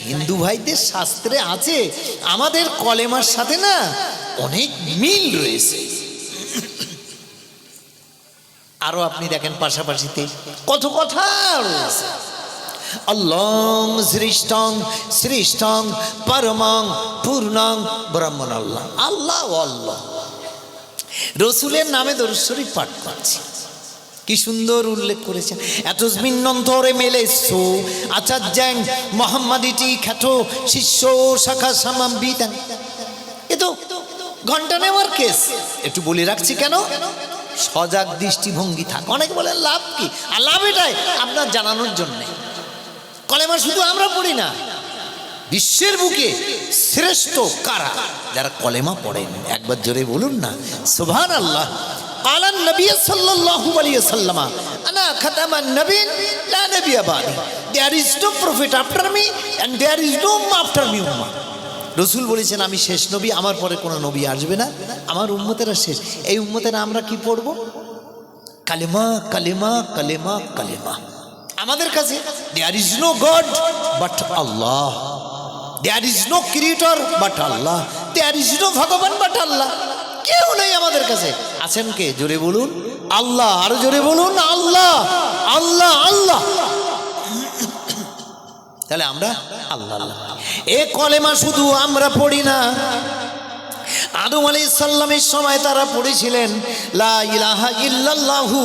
হিন্দু ভাইদের শাস্ত্রে আছে, আমাদের কলেমার সাথে না অনেক মিল রয়েছে। আরো আপনি দেখেন পাশাপাশিতে কত কথা রয়েছে। আল্লাহ শ্রেষ্ঠং শ্রেষ্ঠং পরমং পূর্ণং ব্রহ্মণ আল্লাহ। আল্লাহ আল্লাহ রসুলের নামে দরুদ শরীফ পাঠ করছি, কি সুন্দর উল্লেখ করেছেন। এতস্মিন অন্তরে মেলেছো আচার্যাং মোহাম্মদিটি খ্যাত শিষ্য শাখা সামাম বিদাং। এ তো ঘন্টা নেওয়ার কেস। একটু বলে রাখছি কেন, সজাগ দৃষ্টিভঙ্গি থাক। অনেকে বলেন লাভ কি, আর লাভ এটাই আপনার জানানোর জন্যে। কলেমা শুধু আমরা পড়ি না, বিশ্বের বুকে শ্রেষ্ঠ কারা, যারা কলেমা পড়েন। একবার জোরে বলুন না সুবহানাল্লাহ। قال النبي صلى الله عليه وسلم انا ختم النبيين لا نبي بعدي, there is no prophet after me and there is no ummah after me ummah. রসুল বলেছেন আমি শেষ নবী, আমার পরে কোনো নবী আসবে না, আমার উম্মতেরা শেষ। এই উম্মতেরা আমরা কি পড়ব? কালেমা কালেমা কালেমা কালেমা। আমাদের কাছে there is no God but Allah, there is no creator but Allah, there is no ভগবান but Allah। কেউ নেই আমাদের কাছে। আছেন কে? জোরে বলুন আল্লাহ। আরো জোরে বলুন আল্লাহ আল্লাহ আল্লাহ। তাহলে আমরা আল্লাহ আল্লাহ। এ কলেমা শুধু আমরা পড়ি না, আদম আলাইহিস সালামের সময় তারা পড়েছিলেন লা ইলাহা ইল্লাল্লাহু,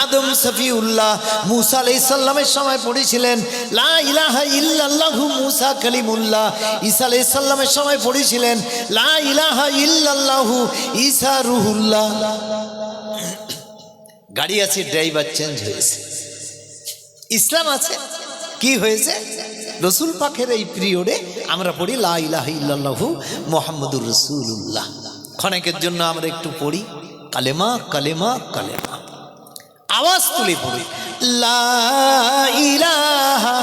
আদম সফিউল্লাহ। মুসা আলাইহিস সালামের সময় পড়েছিলেন লা ইলাহা ইল্লাল্লাহু, মুসা কালিমুল্লাহ। ঈসা আলাইহিস সালামের সময় পড়েছিলেন লা ইলাহা ইল্লাল্লাহু, ঈসা রুহুল্লাহ। গাড়ি আছে, ড্রাইভার চেঞ্জ হয়েছে। ইসলাম আছে, কি হয়েছে? রসুল পাকের এই পিরিয়ডে আমরা পড়ি লা ইলাহা ইল্লাল্লাহু মুহাম্মাদুর রাসূলুল্লাহ। ক্ষণেকের জন্য আমরা একটু পড়ি কালেমা কালেমা কালেমা, আওয়াজ তুলে পড়ি লা ইলাহা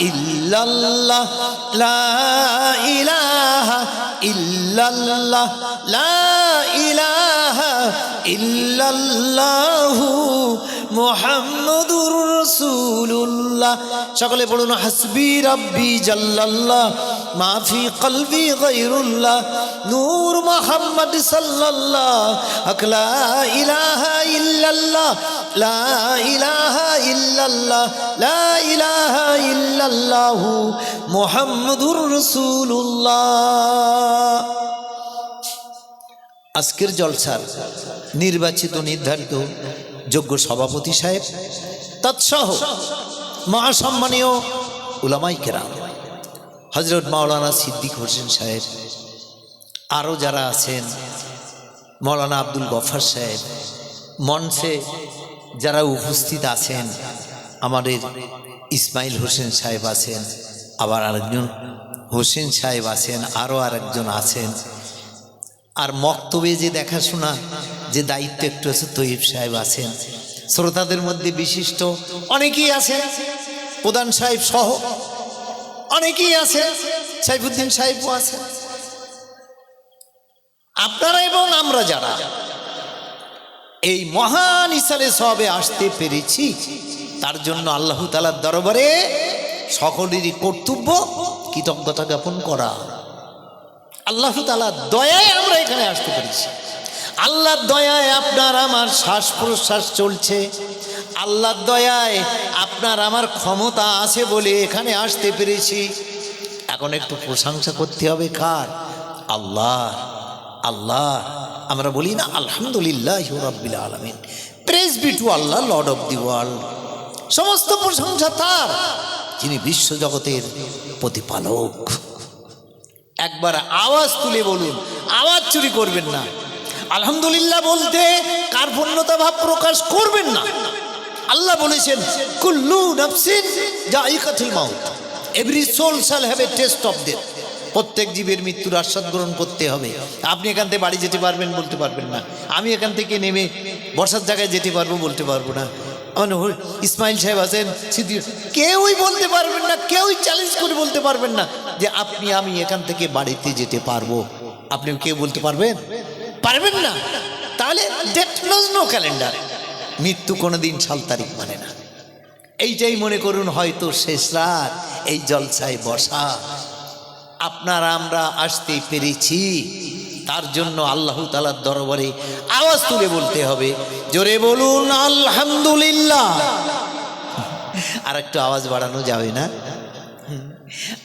ইল্লাল্লাহ লা ইলাহা ইল্লাল্লাহ লা ইলাহা ইল্লাল্লাহু মুহাম্মাদুর রাসূলুল্লাহ। সকলে পড়ুন হাসবি রাব্বি জাল্লাল্লাহ মা ফি কলবি গায়রুল্লাহ নূর মুহাম্মদ সাল্লাল্লাহ লা ইলাহা ইল্লাল্লাহ লা ইলাহা ইল্লাল্লাহ লা ইলাহা ইল্লাল্লাহ মুহাম্মাদুর রাসূলুল্লাহ। আজকের জলসার নির্বাচিত নির্ধারিত যোগ্য সভাপতি সাহেব তৎসহ মহাসম্মানীয় উলামায়ে কেরাম হযরত মাওলানা সিদ্দিক হোসেন সাহেব, আরও যারা আছেন, মাওলানা আব্দুল গফফার সাহেব, মঞ্চে যারা উপস্থিত আছেন, আমাদের ইসমাইল হোসেন সাহেব আছেন, আবার আরেকজন হোসেন সাহেব আছেন, আরও আরেকজন আছেন। আর মক্তবে যে দেখাশোনা যে দায়িত্ব একটু আছে তৈয়ব সাহেব আছেন। শ্রোতাদের মধ্যে বিশিষ্ট অনেকেই আছেন, প্রধান সাহেব সহ অনেকেই আছেন, সাইফুদ্দিন সাহেবও আছেন। আপনারা এবং আমরা যারা এই মহান ইসালে সবে আসতে পেরেছি, তার জন্য আল্লাহ তাআলার দরবারে সকলেরই কর্তব্য কৃতজ্ঞতা জ্ঞাপন করা। আল্লাহ তাআলার দয়ায় আমরা এখানে আসতে পেরেছি। আল্লাহর দয়ায় আপনার আমার শ্বাস প্রশ্বাস চলছে। আল্লাহর দয়ায় আপনার আমার ক্ষমতা আছে বলে এখানে আসতে পেরেছি। এখন একটু প্রশংসা করতে হবে কার? আল্লাহ। আল্লাহ আমরা বলি না আলহামদুলিল্লাহি রাব্বিল আলামিন, praise be to Allah lord of the world. সমস্ত প্রশংসা তার, যিনি বিশ্বজগতের প্রতিপালক। একবার আওয়াজ তুলে বলুন, আওয়াজ চুরি করবেন না। আলহামদুলিল্লাহ বলতে কার্পণ্যতা ভাব প্রকাশ করবেন না। আল্লাহ বলেছেন কুল্লু নাফসিন যায়িকাতুল মাউত, every soul shall have a test of death. প্রত্যেক জীবের মৃত্যুর আস্বাদ গ্রহণ করতে হবে। আপনি এখান থেকে বাড়ি যেতে পারবেন বলতে পারবেন না, আমি এখান থেকে নেমে বসার জায়গায় যেতে পারবো বলতে পারবো না, আমার ইসমাইল সাহেব আছেন, সিদ্দিক, কেউই বলতে পারবেন না, কেউই চ্যালেঞ্জ করে বলতে পারবেন না যে আপনি আমি এখান থেকে বাড়িতে যেতে পারবো। আপনি কেউ বলতে পারবেন? পারবেন না। তাহলে ডেট নোজ নো ক্যালেন্ডার, মৃত্যু কোনোদিন সাল তারিখ মানে না। এইটাই মনে করুন হয়তো শেষ রাত, এই জলসায় বসা, আপনারা আমরা আসতে পেরেছি, তার জন্য আল্লাহ তাআলার দরবারে আওয়াজ তুলে বলতে হবে, জোরে বলুন আলহামদুলিল্লাহ। আর একটু আওয়াজ বাড়ানো যাবে না?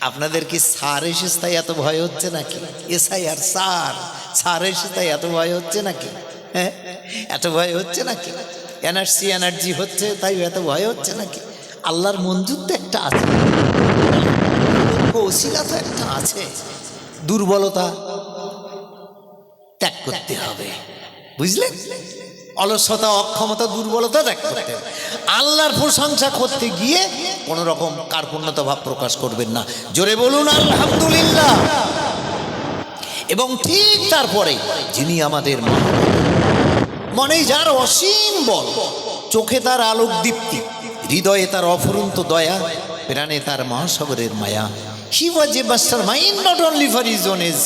আপনাদের কি স্যার এসেছে তাই এত ভয় হচ্ছে নাকি? এসআই আর স্যার এসেছে তাই এত ভয় হচ্ছে নাকি? হ্যাঁ, এত ভয় হচ্ছে নাকি? এনার্জি হচ্ছে তাই এত ভয় হচ্ছে নাকি? আল্লাহর মঞ্জুর তো একটা আছে, ওসিলা তো একটা আছে। দুর্বলতা ত্যাগ করতে হবে, বুঝলেন? অলসতা, অক্ষমতা, দুর্বলতা ত্যাগ করতে হবে। আল্লাহর প্রশংসা করতে গিয়ে কোনো রকম কার্পণ্যতা ভাব প্রকাশ করবেন না। জোরে বলুন আলহামদুলিল্লাহ। এবং ঠিক তারপরে যিনি আমাদের মনে যার অসীম বল, চোখে তার আলোক দীপ্তি, হৃদয়ে তার অফুরন্ত দয়া, প্রাণে তার মহাসাগরের মায়া। He was a mastermind not only for his own age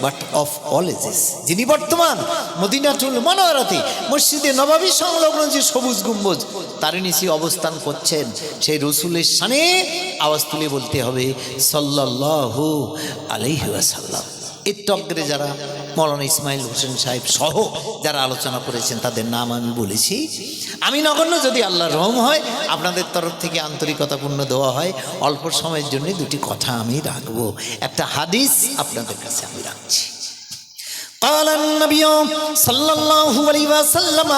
but of all ages. যিনি বর্তমান মদিনাতুল মুনাওয়ারাতে মসজিদে নববী সংলগ্ন যে সবুজ গম্বুজ তার নিচে অবস্থান করছেন, সেই রসুলের শানে আওয়াজ তুলে বলতে হবে সাল্লাল্লাহু আলাইহি ওয়াসাল্লাম। এর টগরে যারা মৌলানা ইসমাইল হোসেন সাহেব সহ যারা আলোচনা করেছেন তাদের নাম আমি বলেছি। আমি নগণ্য, যদি আল্লাহর রহম হয় আপনাদের তরফ থেকে আন্তরিকতাপূর্ণ দেওয়া হয়, অল্প সময়ের জন্য দুটি কথা আমি রাখবো। একটা হাদিস আপনাদের কাছে আমি রাখছি। قال النبي صلى الله عليه وسلم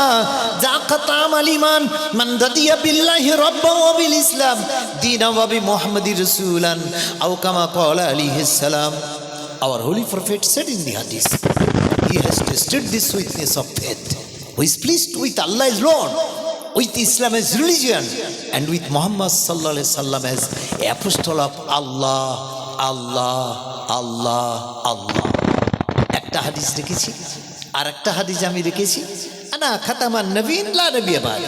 ذاق طعم الإيمان من رضي بالله ربا وبالإسلام دينا وبمحمد رسولا أو كما قال عليه السلام. Our holy prophet said in the hadith, he has tasted the sweetness of faith, who is pleased with Allah as Lord, with Islam as religion, and with Muhammad sallallahu alaihi wasallam as apostle of Allah, Allah, Allah, Allah. একটা হাদিস রেখেছি, আর একটা হাদিস আমি রেখেছি, আনা খাতামান নবীন লা নবিয়্য বা'দ,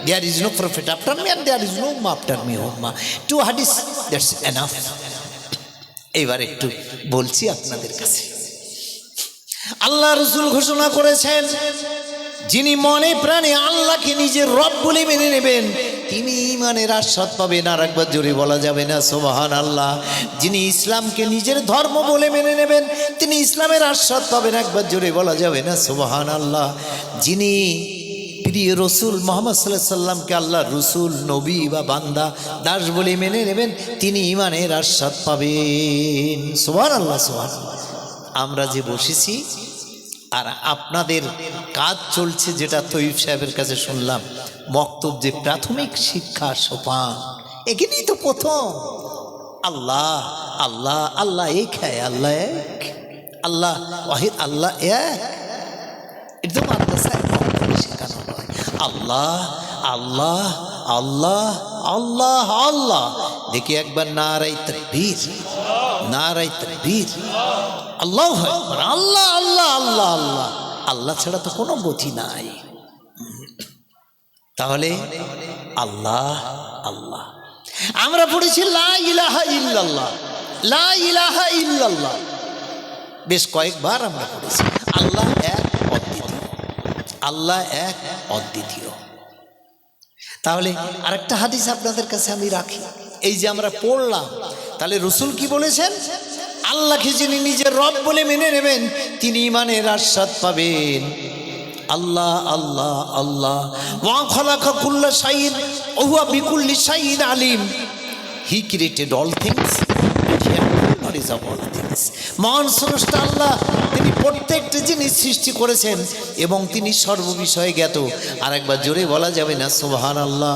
there is no prophet after me and there is no ummah after me. Two hadith, that's enough. এবার একটু বলছি আপনাদের কাছে। আল্লাহ রসুল ঘোষণা করেছেন, যিনি মনে প্রাণে আল্লাহকে নিজের রব বলে মেনে নেবেন তিনি ঈমানের আস্বাদ পাবেন। আর একবার জোরে বলা যাবে না সুবহানাল্লাহ? যিনি ইসলামকে নিজের ধর্ম বলে মেনে নেবেন তিনি ইসলামের আস্বাদ পাবেন। একবার জোরে বলা যাবে না সুবহানাল্লাহ? যিনি প্রিয় রসুল মুহাম্মদ সাল্লাল্লাহু আলাইহি সাল্লামকে আল্লাহ রসুল, নবী বা বান্দা, দাস বলে মেনে নেবেন তিনি ঈমানের আস্বাদ পাবেন। সুবহানাল্লাহ, সুবহানাল্লাহ। আমরা যে বসেছি আর আপনাদের কাজ চলছে, যেটা তৈয়ব সাহেবের কাছে শুনলাম, মক্তব যে প্রাথমিক শিক্ষা সোপান, এখানেই তো প্রথম। আল্লাহ আল্লাহ আল্লাহ এক, হ্যাঁ আল্লাহ এক, আল্লাহ ওয়াহিদ, আল্লাহ এক। এটা তো মাদ্রাসায় শেখানো হয়। আল্লাহ আল্লাহ আল্লাহ আল্লাহ আল্লাহ। দেখি একবার নারাই তাকবীর, নারাই তাকবীর, আল্লাহু আকবার, আল্লাহ আল্লাহ আল্লাহ আল্লাহ। আল্লাহ ছাড়া তো কোনো গতি নাই। তাহলে আল্লাহ আল্লাহ। আমরা পড়েছি লা ইলাহা ইল্লাল্লাহ, লা ইলাহা ইল্লাল্লাহ, বেশ কয়েকবার আমরা পড়েছি। আল্লাহ এক অদ্বিতীয়, আল্লাহ এক অদ্বিতীয়। তাহলে আরেকটা হাদিস আপনাদের কাছে আমি রাখি। এই যে আমরা পড়লাম, তাহলে রসুল কি বলেছেন? আল্লাহকে যিনি নিজের রব বলে মেনে নেবেন তিনি ঈমানের আস্বাদ পাবেন। আল্লাহ আল্লাহ আল্লাহ। ওয়া খালাকা কুল্লা শাইইন ওয়া হুয়া বিকুল্লি শাইইন আলিম। He created all things, he has knowledge of all things. মহান স্রষ্টা আল্লাহ, তিনি প্রত্যেকটা জিনিস সৃষ্টি করেছেন এবং তিনি সর্ববিষয়ে জ্ঞাত। আর একবার জোরে বলা যাবে না সুবহানাল্লাহ?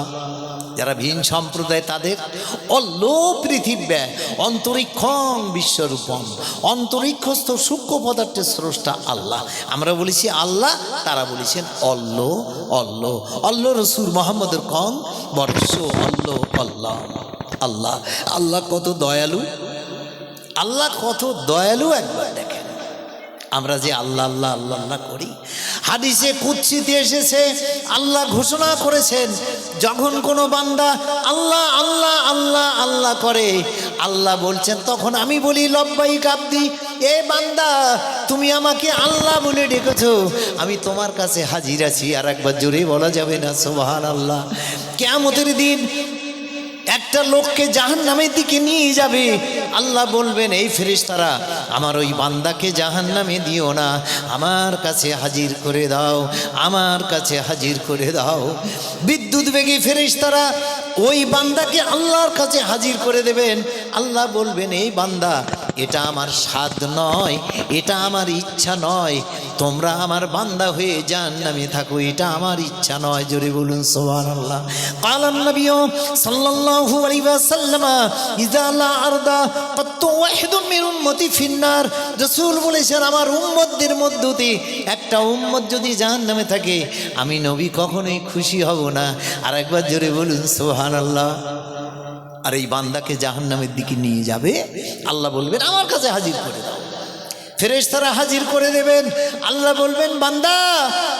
যারা ভিন সম্প্রদায় তাদের অল্লো পৃথিব্যা অন্তরিক্ষং বিশ্বরূপম, অন্তরিক্ষস্থ সূক্ষ্ম পদার্থের স্রষ্টা আল্লাহ। আমরা বলেছি আল্লাহ, তারা বলেছেন অল্লো অল্লো। অল্লো রসুল মোহাম্মদের কম বর্ষ অল্লো আল্লাহ আল্লাহ। আল্লাহ কত দয়ালু, আল্লাহ কত দয়ালু একবার দেখেন। আমরা যে আল্লাহ আল্লাহ আল্লাহ আল্লাহ করি, হাদিসে কুদসিতে এসেছে আল্লাহ ঘোষণা করেছেন, যখন কোনো বান্দা আল্লাহ আল্লাহ আল্লাহ আল্লাহ করে, আল্লাহ বলছেন তখন আমি বলি লব্বাইক আব্দি, এ বান্দা তুমি আমাকে আল্লাহ বলে ডেকেছো, আমি তোমার কাছে হাজির আছি। আর একবার জোরে বলা যাবে না সুবহানাল্লাহ? কিয়ামতের দিন একটা লোককে জাহান্নামের দিকে নিয়ে যাবে, আল্লাহ বলবেন এই ফেরেশতারা আমার ওই বান্দাকে জাহান্নামে দিও না, আমার কাছে হাজির করে দাও, আমার কাছে হাজির করে দাও। বিদ্যুৎ বেগে ফেরেশতারা ওই বান্দাকে আল্লাহর কাছে হাজির করে দেবেন। আল্লাহ বলবেন এই বান্দা, এটা আমার স্বাদ নয়, এটা আমার ইচ্ছা নয়, তোমরা আমার বান্দা হয়ে জাহান্নামে থাকো, এটা আমার ইচ্ছা নয়। জোরে বলুন সুবহানাল্লাহ। ক্বালান নবী সাল্লাল্লাহু আলাইহি ওয়াসাল্লাম ইযা লা আরদা কাত্তু ওয়াহিদুম মিন উম্মতি ফিন্নার। রাসূল বলেছেন আমার উম্মতদের মধ্যে একটা উম্মত যদি জাহান্নামে থাকে আমি নবী কখনোই খুশি হব না। আর একবার জোরে বলুন সুবহানাল্লাহ। আর এই বান্দাকে জাহান্নামের দিকে নিয়ে যাবে, আল্লাহ বলবেন আমার কাছে হাজির করে দাও। ফেরেশতারা হাজির করে দেবেন। আল্লাহ বলবেন বান্দা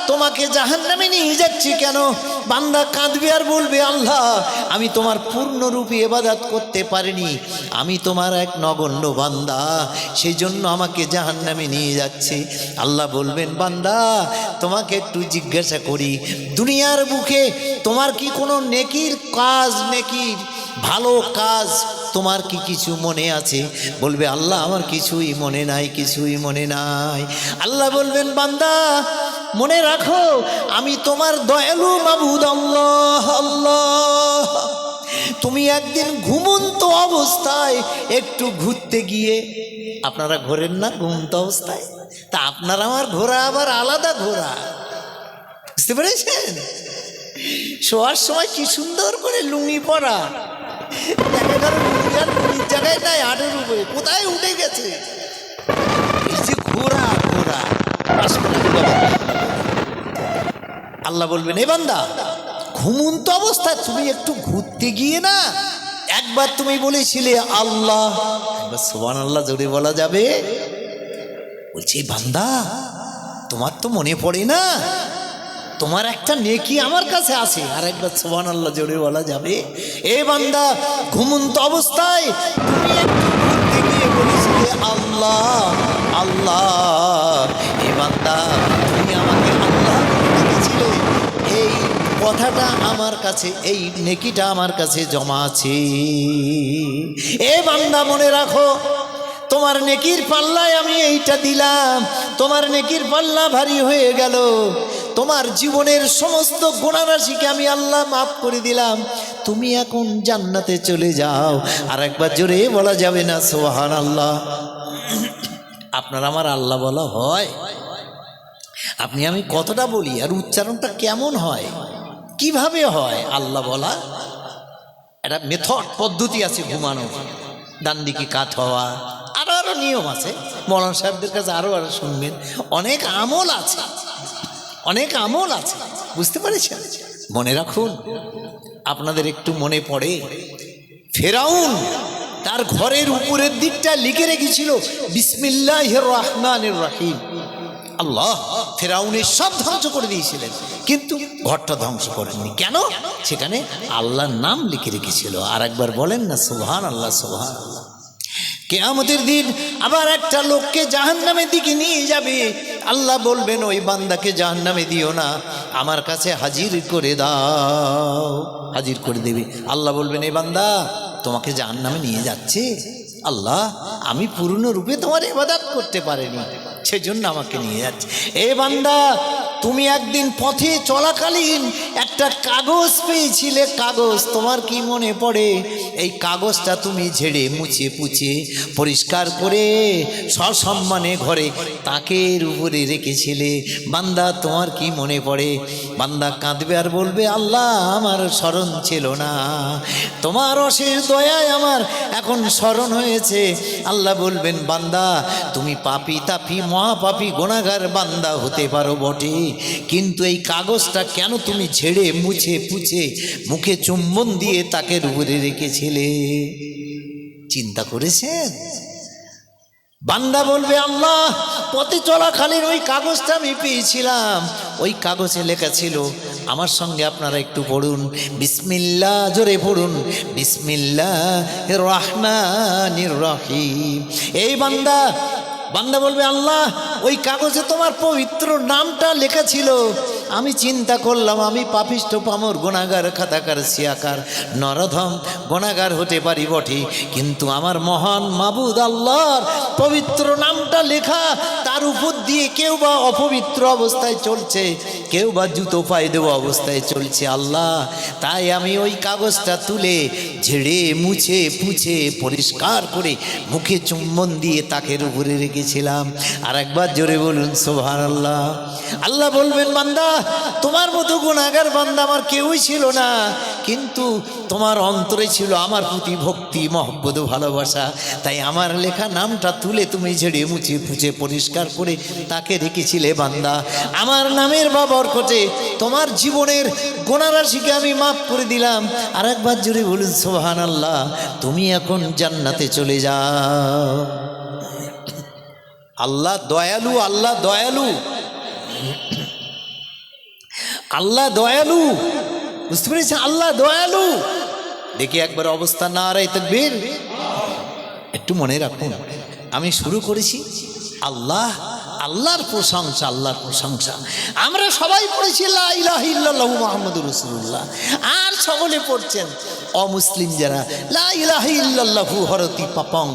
তোমাকে জাহান্নামে নিয়ে যাচ্ছি কেন? বান্দা কাঁদবে আর বলবে আল্লাহ আমি তোমার পূর্ণরূপে ইবাদত করতে পারিনি, আমি তোমার এক নগণ্য বান্দা, সেই জন্য আমাকে জাহান্নামে নিয়ে যাচ্ছে। আল্লাহ বলবেন বান্দা তোমাকে একটু জিজ্ঞাসা করি, দুনিয়ার বুকে তোমার কি কোনো নেকির কাজ, নেকির ভালো কাজ তোমার কি কিছু মনে আছে? বলবে আল্লাহ আমার কিছুই মনে নাই, কিছুই মনে নাই। আল্লাহ বলবেন বান্দা মনে রাখো আমি তোমার দয়ালু মাবুদ আল্লাহ। আল্লাহ তুমি একদিন ঘুমন্ত অবস্থায় একটু ঘুরতে গিয়ে, আপনারা ঘোরেন না ঘুমন্ত অবস্থায়? তা আপনার আমার ঘোরা আবার আলাদা ঘোরা, বুঝতে পেরেছেন? শোয়ার সময় কি সুন্দর করে লুঙ্গি পরা, জায়গায় নাই হাটের উপরে, কোথায় উঠে গেছে। এই যে ঘোরা ঘোরা। আল্লাহ বলবেন এ বান্দা ঘুমন্ত অবস্থায় তুমি একটু ঘুরতে গিয়ে না একবার তুমি বলেছিলে আল্লাহ, একবার সুবহানাল্লাহ জোরে বলা যাবে? বলছি বান্দা তোমার তো মনে পড়ে না, তোমার একটা নেকি আমার কাছে আছে, আর একবার সুবহানাল্লাহ জোরে বলা যাবে? এ বান্দা ঘুমন্ত অবস্থায় তুমি একটু ঘুরতে গিয়ে বলেছিলে আল্লাহ আল্লাহ। এ বান্দা তুমি আমাকে আল্লাহ ডেকেছিলে, এই কথাটা আমার কাছে, এই নেকিটা আমার কাছে জমা আছে। এ বান্দা মনে রাখো তোমার নেকির পাল্লায় আমি এইটা দিলাম, তোমার নেকির পাল্লা ভারী হয়ে গেল, তোমার জীবনের সমস্ত গুনাহরাশিকে আমি আল্লাহ মাফ করে দিলাম, তুমি এখন জান্নাতে চলে যাও। আর একবার জোরে বলা যাবে না সুবহানাল্লাহ? আপনার আমার আল্লাহ বলা হয়? আপনি আমি কতটা বলি আর উচ্চারণটা কেমন হয়, কিভাবে হয় আল্লাহ বলা? একটা মেথড পদ্ধতি আছে ঘুমানো, ডান দিকে কাত হওয়া, আরো নিয়ম আছে। মৌলানা সাহেবদের কাছে আরো শুনবেন, অনেক আমল আছে, অনেক আমল আছে, বুঝতে পেরেছেন? মনে রাখুন, আপনাদের একটু মনে পড়ে ফেরাউন তার ঘরের উপরের দিকটা লিখে রেখেছিল বিসমিল্লাহির রহমানির রহিম। আল্লাহ ফেরাউনের সব ধ্বংস করে দিয়েছিলেন, কিন্তু ঘরটা ধ্বংস করেননি। কেন? সেখানে আল্লাহর নাম লিখে রেখেছিল। আর একবার বলেন না সুবহানাল্লাহ সুবহানাল্লাহ। কিয়ামতের দিন আবার একটা লোককে জাহান্নামের দিকে নিয়ে যাবে, আল্লাহ বলবেন ওই বান্দাকে জাহান্নামে দিও না, আমার কাছে হাজির করে দাও, হাজির করে দেবে। আল্লাহ বলবেন এই বান্দা তোমাকে জাহান্নামে নিয়ে যাচ্ছে, আল্লাহ আমি পূর্ণরূপে তোমার ইবাদত করতে পারিনি, সেজন্য আমাকে নিয়ে যাচ্ছে। এ বান্দা তুমি একদিন পথে চলাকালীন একটা কাগজ পেয়েছিলে, কাগজ তোমার কি মনে পড়ে? এই কাগজটা তুমি ঝেড়ে মুছে পুছে পরিষ্কার করে সসম্মানে ঘরে তাকের উপরে রেখেছিলে। বান্দা তোমার কি মনে পড়ে? বান্দা কাঁদবে আর বলবে আল্লাহ আমার স্মরণ ছিল না, তোমার অশেষ দয়ায় আমার এখন স্মরণ হয়েছে। আল্লাহ বলবেন বান্দা তুমি পাপী তাপী মহাপাপী গুনাহগার বান্দা হতে পারো বটে, কিন্তু এই কাগজটা কেন তুমি ঝেড়ে মুছে পুছে মুখে চুম্বন দিয়ে তাকের উপরে রেখেছিলে? চিন্তা করেছেন? বান্দা বলবে আল্লাহ পথে চলাকালীন ওই কাগজটা আমি পেয়েছিলাম, ওই কাগজে লেখা ছিল, আমার সঙ্গে আপনারা একটু পড়ুন, বিসমিল্লাহ, জোরে পড়ুন, বিসমিল্লাহির রহমানির রহিম। এই বান্দা বলবে আল্লাহ ওই কাগজে তোমার পবিত্র নামটা লেখা ছিল, আমি চিন্তা করলাম আমি পাপিষ্ঠ পামর গুনাহগার খাতাকার সিয়াকার নরধম গুনাহগার হতে পারি বটে, কিন্তু আমার মহান মাবুদ আল্লাহর পবিত্র নামটা লেখা, তার উপর দিয়ে কেউ বা অপবিত্র অবস্থায় চলছে, কেউ বা জুতো পায়ে দেওয়া অবস্থায় চলছে আল্লাহ। তাই আমি ওই কাগজটা তুলে ঝেড়ে মুছে পুছে পরিষ্কার করে মুখে চুম্বন দিয়ে তাকের উপরে রেখেছিলাম। আর একবার জোরে বলুন সুবহানাল্লাহ। আল্লাহ বলবেন, বান্দা তোমার মতো গুনাহগার বান্দা আমার কেউই ছিল না, কিন্তু তোমার অন্তরে ছিল আমার প্রতি ভক্তি মহব্বত ভালোবাসা, তাই আমার লেখা নামটা তুলে তুমি ঝেড়ে মুছে পুছে পরিষ্কার করে তাকে রেখেছিলে বান্দা। আমার নামের বরকতে তোমার জীবনের গুনাহরাশিকে আমি মাফ করে দিলাম। আর একবার জোরে বলুন সুবহানাল্লাহ। তুমি এখন জান্নাতে চলে যাও। আল্লাহ দয়ালু, আল্লাহ দয়ালু, আল্লাহ দয়ালু, বুঝতে পেরেছেন? আল্লাহ দয়ালু। দেখি একবার অবস্থা না রাই তাকবীর। একটু মনে রাখুন, আমি শুরু করেছি আল্লাহ, আল্লাহর প্রশংসা, আল্লাহর প্রশংসা। আমরা সবাই পড়েছি লা ইলাহা ইল্লাল্লাহু মুহাম্মাদুর রাসূলুল্লাহ, আর সকলে পড়ছেন অমুসলিম যারা লা ইলাহা ইল্লাল্লাহু হরতি পাপং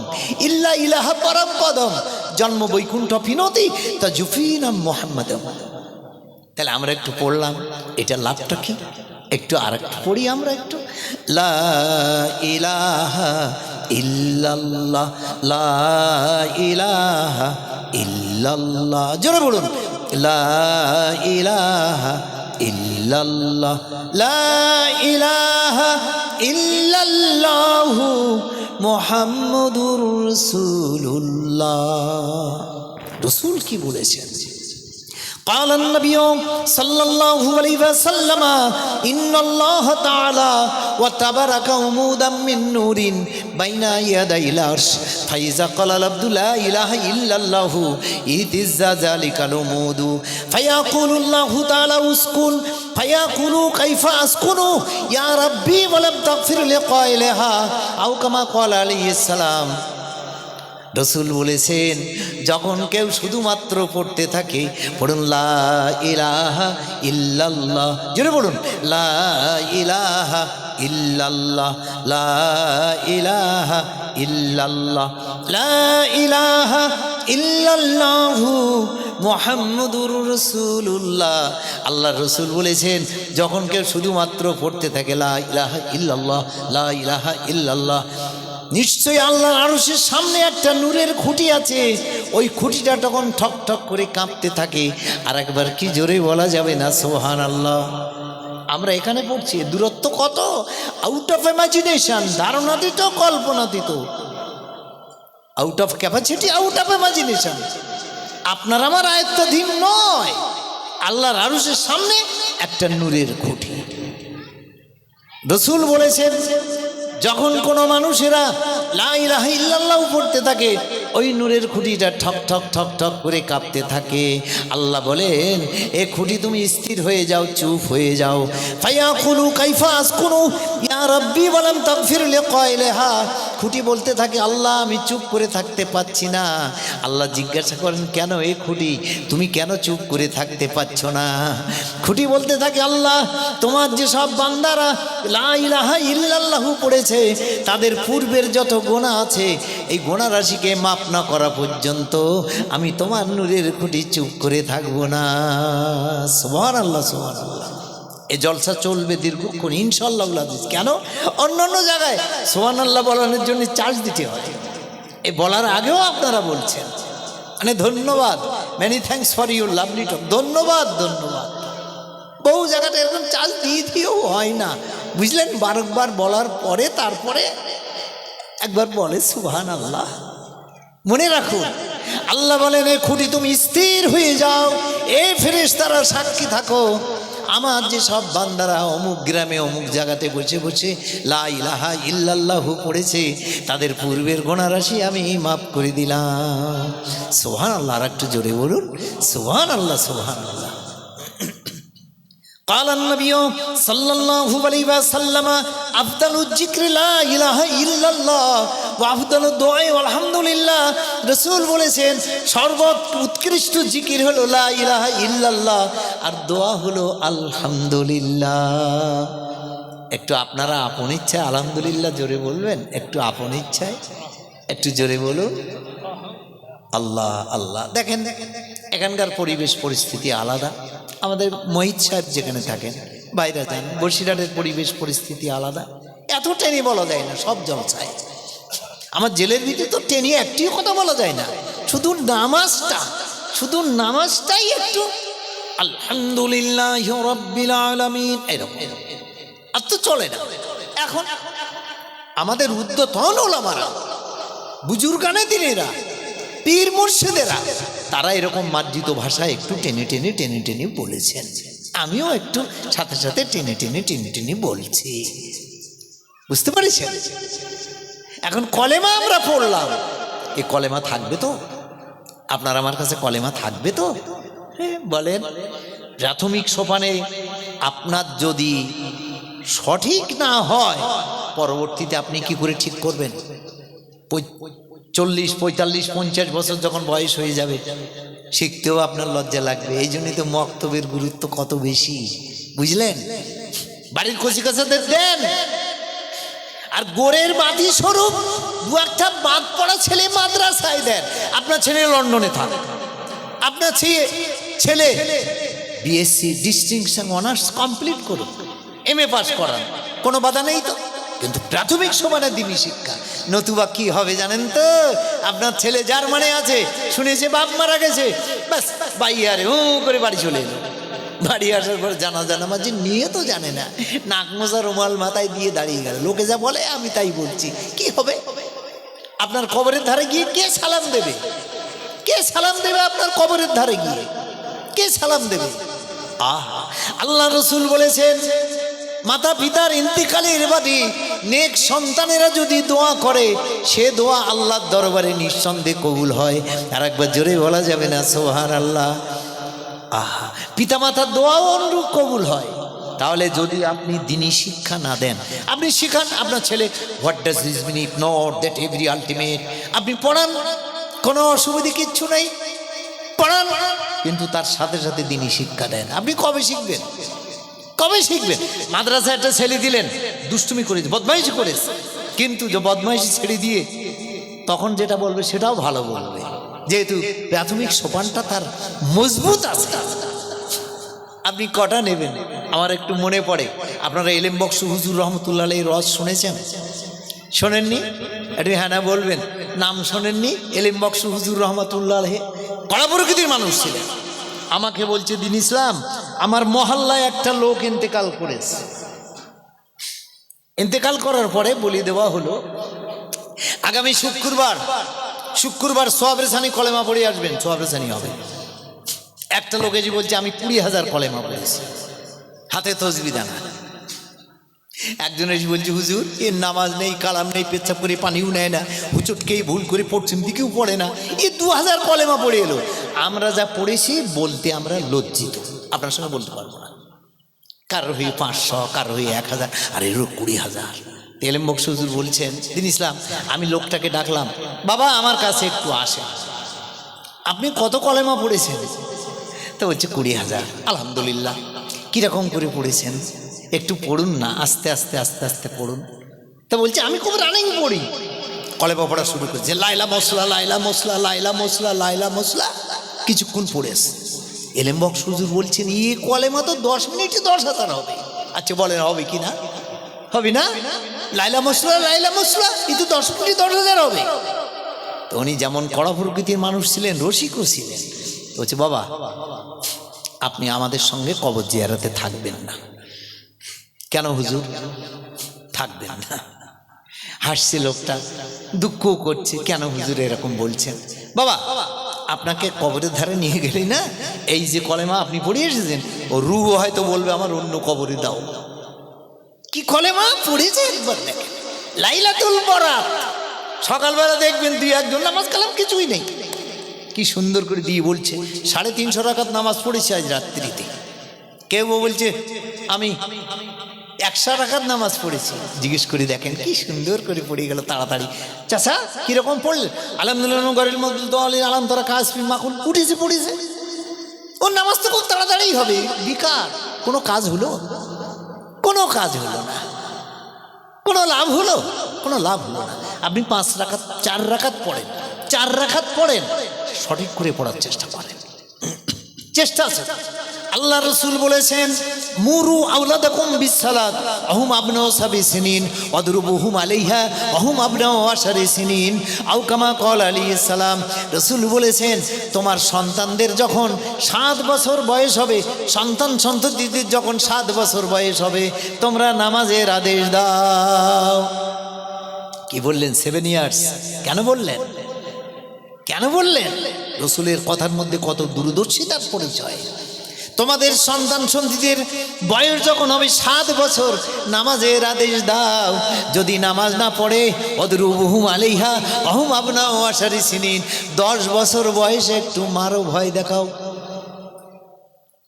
ইল্লা ইলাহা পরমপদম জন্ম বৈকুণ্ঠ ফিনতি তাজুফিনা মুহাম্মাদাম। তাহলে আমরা একটু পড়লাম, এটা লাভটা কি? একটু আর একটু পড়ি আমরা একটু। লা ইলাহা ইল্লাল্লাহ, লা ইলাহা ইল্লাল্লাহ, জোরে বলুন লা ইলাহা ইল্লাল্লাহ, লা ইলাহা ইল্লাল্লাহু মুহাম্মাদুর রাসূলুল্লাহ। রাসূল কি বলেছেন? قال النبي صلى الله عليه وسلم إن الله تعالى وتبارك عمودا من نور بين يدي العرش فإذا قال العبد لا إله إلا الله اهتز ذلك العمود فيقول الله تعالى اسكن فيقول كيف أسكن يا ربي ولم تغفر لقائلها أو كما قال عليه السلام। রসুল বলেছেন, যখন কেউ শুধুমাত্র পড়তে থাকে, পড়ুন লা ইলাহা ইল্লাল্লাহ, জোরে বলুন লা ইলাহা ইল্লাল্লাহ, লা ইলাহা ইল্লাল্লাহ, লা ইলাহা ইল্লাল্লাহু মুহাম্মাদুর রাসূলুল্লাহ। আল্লাহর রসুল বলেছেন, যখন কেউ শুধুমাত্র পড়তে থাকে লা ইলাহা ইল্লাল্লাহ, লা ইলাহা ইল্লাল্লাহ, নিশ্চয়ই আল্লাহর আরশের সামনে একটা নূরের খুঁটি আছে, ওই খুঁটিটা তখন ঠক ঠক করে কাঁপতে থাকে। আর একবার কি জোরে বলা যাবে না সুবহানাল্লাহ? আমরা এখানে পড়ছি, দূরত্ব কত, আউট অফ ইমাজিনেশন, ধারণাতীত, কল্পনাতীত, out of capacity, out of imagination. আপনার আমার আয়ত্তাধীন নয়। আল্লাহর আরশের সামনে একটা নূরের খুঁটি। রাসূল বলেছেন, যখন কোনো মানুষেরা লা ইলাহা ইল্লাল্লাহ পড়তে থাকে, ওই নূরের খুঁটিটা ঠক ঠক ঠক ঠক করে কাঁপতে থাকে। আল্লাহ বলেন, এ খুঁটি তুমি স্থির হয়ে যাও, চুপ হয়ে যাও। ফায়াকুলু কাইফা আসকুনু ইয়া রাব্বি ওয়ালাম তাগফির লিকাইলাহা। খুঁটি বলতে থাকে, আল্লাহ আমি চুপ করে থাকতে পাচ্ছি না। আল্লাহ জিজ্ঞাসা করেন, কেন এ খুঁটি, তুমি কেন চুপ করে থাকতে পাচ্ছ না? খুঁটি বলতে থাকে, আল্লাহ তোমার যে সব বান্দারা লা ইলাহা ইল্লাল্লাহু পড়েছে, তাদের পূর্বের যত গুনাহ আছে, এই গুনাহ রাশিকে মাফ না করা পর্যন্ত আমি তোমার নূরের খুঁটি চুপ করে থাকবো না। সুবহানাল্লাহ, সুবহানাল্লাহ। এই জলসা চলবে দীর্ঘক্ষণ ইনশাআল্লাহ। কেন? অন্যান্য জায়গায় সুবহানাল্লাহ বলানোর জন্য চার্জ দিতে হয়, এই বলার আগেও আপনারা বলছেন, মানে ধন্যবাদ, many thanks for your lovely talk, ধন্যবাদ, ধন্যবাদ। বহু জায়গাটা এরকম চার্জ দিয়ে দিয়েও হয় না, বুঝলেন? বারবার বলার পরে তারপরে একবার বলে সুবহানাল্লাহ। মনে রাখুন, আল্লাহ বলেন, এ খুঁটি তুমি স্থির হয়ে যাও, এ ফেরেশতারা সাক্ষী থাকো, আমার যে সব বান্দারা অমুক গ্রামে অমুক জায়গাতে বসে বসে লা ইলাহা ইল্লাল্লাহু পড়েছে, তাদের পূর্বের গুনাহ রাশি আমি মাফ করে দিলাম। সুবহানাল্লাহ। আর একটু জোরে বলুন সুবহানাল্লাহ, সুবহানাল্লাহ। قال النبي صلى الله عليه وسلم أفضل الذكر لا إله إلا الله وأفضل الدعاء والحمد لله রাসূল বলেছেন সর্বোচ্চ উৎকৃষ্ট জিকির হলো লা ইলাহা ইল্লাল্লাহ আর দোয়া হলো আলহামদুলিল্লাহ। একটু আপনারা আপন ইচ্ছায় আলহামদুলিল্লাহ জোরে বলবেন, একটু আপন ইচ্ছায় একটু জোরে বলুন আল্লাহ আল্লাহ। দেখেন এখানকার পরিবেশ পরিস্থিতি আলাদা। আমাদের মহিত সাহেব যেখানে থাকেন, বাইরে যান, বসিরহাটের পরিবেশ পরিস্থিতি আলাদা। এত টেনে বলা যায় না, সব জলসায়। আমার জেলের ভিতরে তো টেনে একটিও কথা বলা যায় না, শুধু নামাজটাই একটু আলহামদুলিল্লাহ রাব্বিল আলামিন এরকম, আর তো চলে না। এখন আমাদের উদ্যতন ওলামারা, বুজুর্গানে দিনেরা, পীর মুর্শিদেরা, তারা এরকম মার্জিত ভাষায় একটু টেনে টেনে টেনে টেনে বলেছেন। আমিও একটু সাথে সাথে টেনে টেনে টেনে টেনে বলছি, বুঝতে পারছেন? এখন কলেমা আমরা পড়লাম, এই কলেমা থাকবে তো? আপনার আমার কাছে কলেমা থাকবে তো? হ্যাঁ বলেন। প্রাথমিক সোপানে আপনার যদি সঠিক না হয়, পরবর্তীতে আপনি কি করে ঠিক করবেন? 40, 45, 50 বছর যখন বয়স হয়ে যাবে, শিখতেও আপনার লজ্জা লাগবে। এই জন্যই তো মক্তবের গুরুত্ব কত বেশি, বুঝলেন? বাড়ির কচিকাচাদের দেন, আর গোড়ের বাতি স্বরূপ দু একটা বাদ পড়া ছেলে মাদ্রাসায় দেন। আপনার ছেলে লন্ডনে থাকে, আপনার ছেলে বিএসসি ডিস্টিংশন অনার্স কমপ্লিট করুন, এমএ পাস করান, কোনো বাধা নেই তো। কিন্তু প্রাথমিক সমানে দিনী শিক্ষা, নতুবা কি হবে জানেন তো? আপনার ছেলে জার্মানে আছে, শুনেছে বাপ মারা গেছে, ব্যাস বাইয়ারে করে বাড়ি চলে এলো। বাড়ি আসার পর জানাজা নামাজি নিয়ে তো জানে না, নাক মোজা রুমাল মাথায় দিয়ে দাঁড়িয়ে গেল। লোকে যা বলে আমি তাই বলছি। কি হবে? আপনার কবরের ধারে গিয়ে কে সালাম দেবে? কে সালাম দেবে আপনার কবরের ধারে গিয়ে? কে সালাম দেবে? আহা, আল্লাহ রসুল বলেছেন মাতা পিতার ইন্তিকালের বাদে নেক সন্তানেরা যদি দোয়া করে, সে দোয়া আল্লাহর দরবারে নিঃসন্দেহে কবুল হয়। আর একবার জোরে বলা যাবে না সুবহানাল্লাহ? আহা, পিতামাতার দোয়াও অনুরূপ কবুল হয়। তাহলে যদি আপনি দিনী শিক্ষা না দেন, আপনি শিখান আপনার ছেলে what does this mean, if not that every ultimate, আপনি পড়ান, কোনো অসুবিধা কিচ্ছু নেই, পড়ান, কিন্তু তার সাথে সাথে দিনী শিক্ষা দেন। আপনি কবে শিখবেন? কবে শিখবেন? মাদ্রাসায় একটা ছেলে দিলেন, দুষ্টুমি করেছে, বদমাইশি করেছে, কিন্তু যে বদমাইশি ছেড়ে দিয়ে তখন যেটা বলবে সেটাও ভালো বলবে, যেহেতু প্রাথমিক সোপানটা তার মজবুত আছে। আপনি কটা নেবেন? আমার একটু মনে পড়ে, আপনারা এলেম বক্স হুজুর রহমতুল্লাহ এই রস শুনেছেন? শোনেননি? একটু হ্যাঁ না বলবেন। নাম শোনেননি? এলেম বক্স হুজুর রহমতুল্লাহ কড়া প্রকৃতির মানুষ ছিলেন। আমাকে বলছে দিন ইসলাম, আমার মহল্লায় একটা লোক ইন্তেকাল করেছে। ইন্তেকাল করার পরে বলি দেওয়া হলো আগামী শুক্রবার সোয়াবরেসানি কলেমা পড়ে আসবেন, সোয়াবরেসানি হবে। একটা লোক এসে বলছে আমি 20,000 কলেমা পড়েছি, হাতে তসবিহ দানা। একজন এসে বলছে হুজুর এর নামাজ নেই, কালাম নেই, পেচ্ছাপ করে পানিও নেয় না, হুচটকেই ভুল করে পশ্চিম দিকেও পড়ে না, এ 2000 কলেমা পড়ে এলো। আমরা যা পড়েছি বলতে আমরা লজ্জিত, আপনার সঙ্গে বলতে পারবো না। কারোর হয়ে 500, কারোর হয়ে 1000, আর এরও 20,000। এলেম বক্স হুজুর বলছেন দিন ইসলাম, আমি লোকটাকে ডাকলাম, বাবা আমার কাছে একটু আসে, আপনি কত কলেমা পড়েছেন? তো বলছে 20,000। আলহামদুলিল্লাহ। কীরকম করে পড়েছেন? একটু পড়ুন না, আস্তে আস্তে আস্তে আস্তে পড়ুন। তা বলছে আমি খুব রানিং পড়ি। কলেমা পড়া শুরু করেছে, লাইলা মশলা লাইলা মশলা লাইলা মশলা লাইলা মশলা, কিছুক্ষণ পড়েছে। এলেম বক্স হুজুর বলছেন এই কলেমা তো 10 মিনিটে 10,000 হবে। আচ্ছা বলেন হবে কি না? হবে না? লাইলা মশলা এই তো 10 মিনিটে 10,000 হবে। তো উনি যেমন কড়া প্রকৃতির মানুষ ছিলেন, রসিকও ছিলেন। বলছে বাবা আপনি আমাদের সঙ্গে কবর জিয়ারতে থাকবেন না। কেন হুজুর? থাকবেন না। হাসছে লোকটা, দুঃখও করছে, কেন হুজুর এরকম বলছেন? বাবা আপনাকে কবরের ধারে নিয়ে গেলে না, এই যে কলেমা আপনি পড়ে এসেছেন, ও রুহ হয়তো বলবে আমার অন্য কবরে দাও। কি কলেমা পড়েছে একবার দেখেন, লাইলাতুল বরাত। সকালবেলা দেখবেন 2-1 নামাজ কালাম কিছুই নেই, কি সুন্দর করে দিয়ে বলছে 350 রাকাত নামাজ পড়েছে আজ রাত্রিতে। কেউ বলছে আমি 100 রাকাত নামাজ পড়েছি। জিজ্ঞেস করি দেখেন কি সুন্দর করে পড়ে গেল তাড়াতাড়ি। চাচা কিরকম পড়লেন? আলহামদুলিল্লাহ গরিল মকদুল আলাম তারা কাসফি মাকুল উঠেছে পড়েছে। ওর নামাজ তো খুব তাড়াতাড়ি হবে। বিকার কোনো কাজ হলো? কোনো কাজ হলো না। কোনো লাভ হলো? কোনো লাভ হলো না। আপনি 5 রাকাত 4 রাকাত পড়েন, 4 রাকাত পড়েন, সঠিক করে পড়ার চেষ্টা করেন। চেষ্টা আছে। আল্লাহ রসুল বলেছেন মুরু আওলাদাকুম বিসসালাত আহুম আবনাউ সাবি সিনিন ওয়াদরুবুহুম আলাইহা আহুম আবনাউ আশারি সিনিন আও কামা ক্বাল আলাইহিস সালাম। রসুল বলেছেন তোমার সন্তানদের যখন 7 বছর বয়স হবে, সন্তান সন্ততিদের যখন 7 বছর বয়স হবে, তোমরা নামাজের আদেশ দাও। কি বললেন? 7 ইয়ার্স। কেন বললেন? কেন বললেন? রসুলের কথার মধ্যে কত দূরদর্শিতার পরিচয়। তোমাদের সন্তান সন্ততিদের বয়স যখন হবে 7 বছর, নামাজের আদেশ দাও। যদি নামাজ না পড়ে ওয়াদরুবুহুম আলাইহা আহুম আবনাউ আশারি সিনিন, 10 বছর বয়সে একটু মারো, ভয় দেখাও।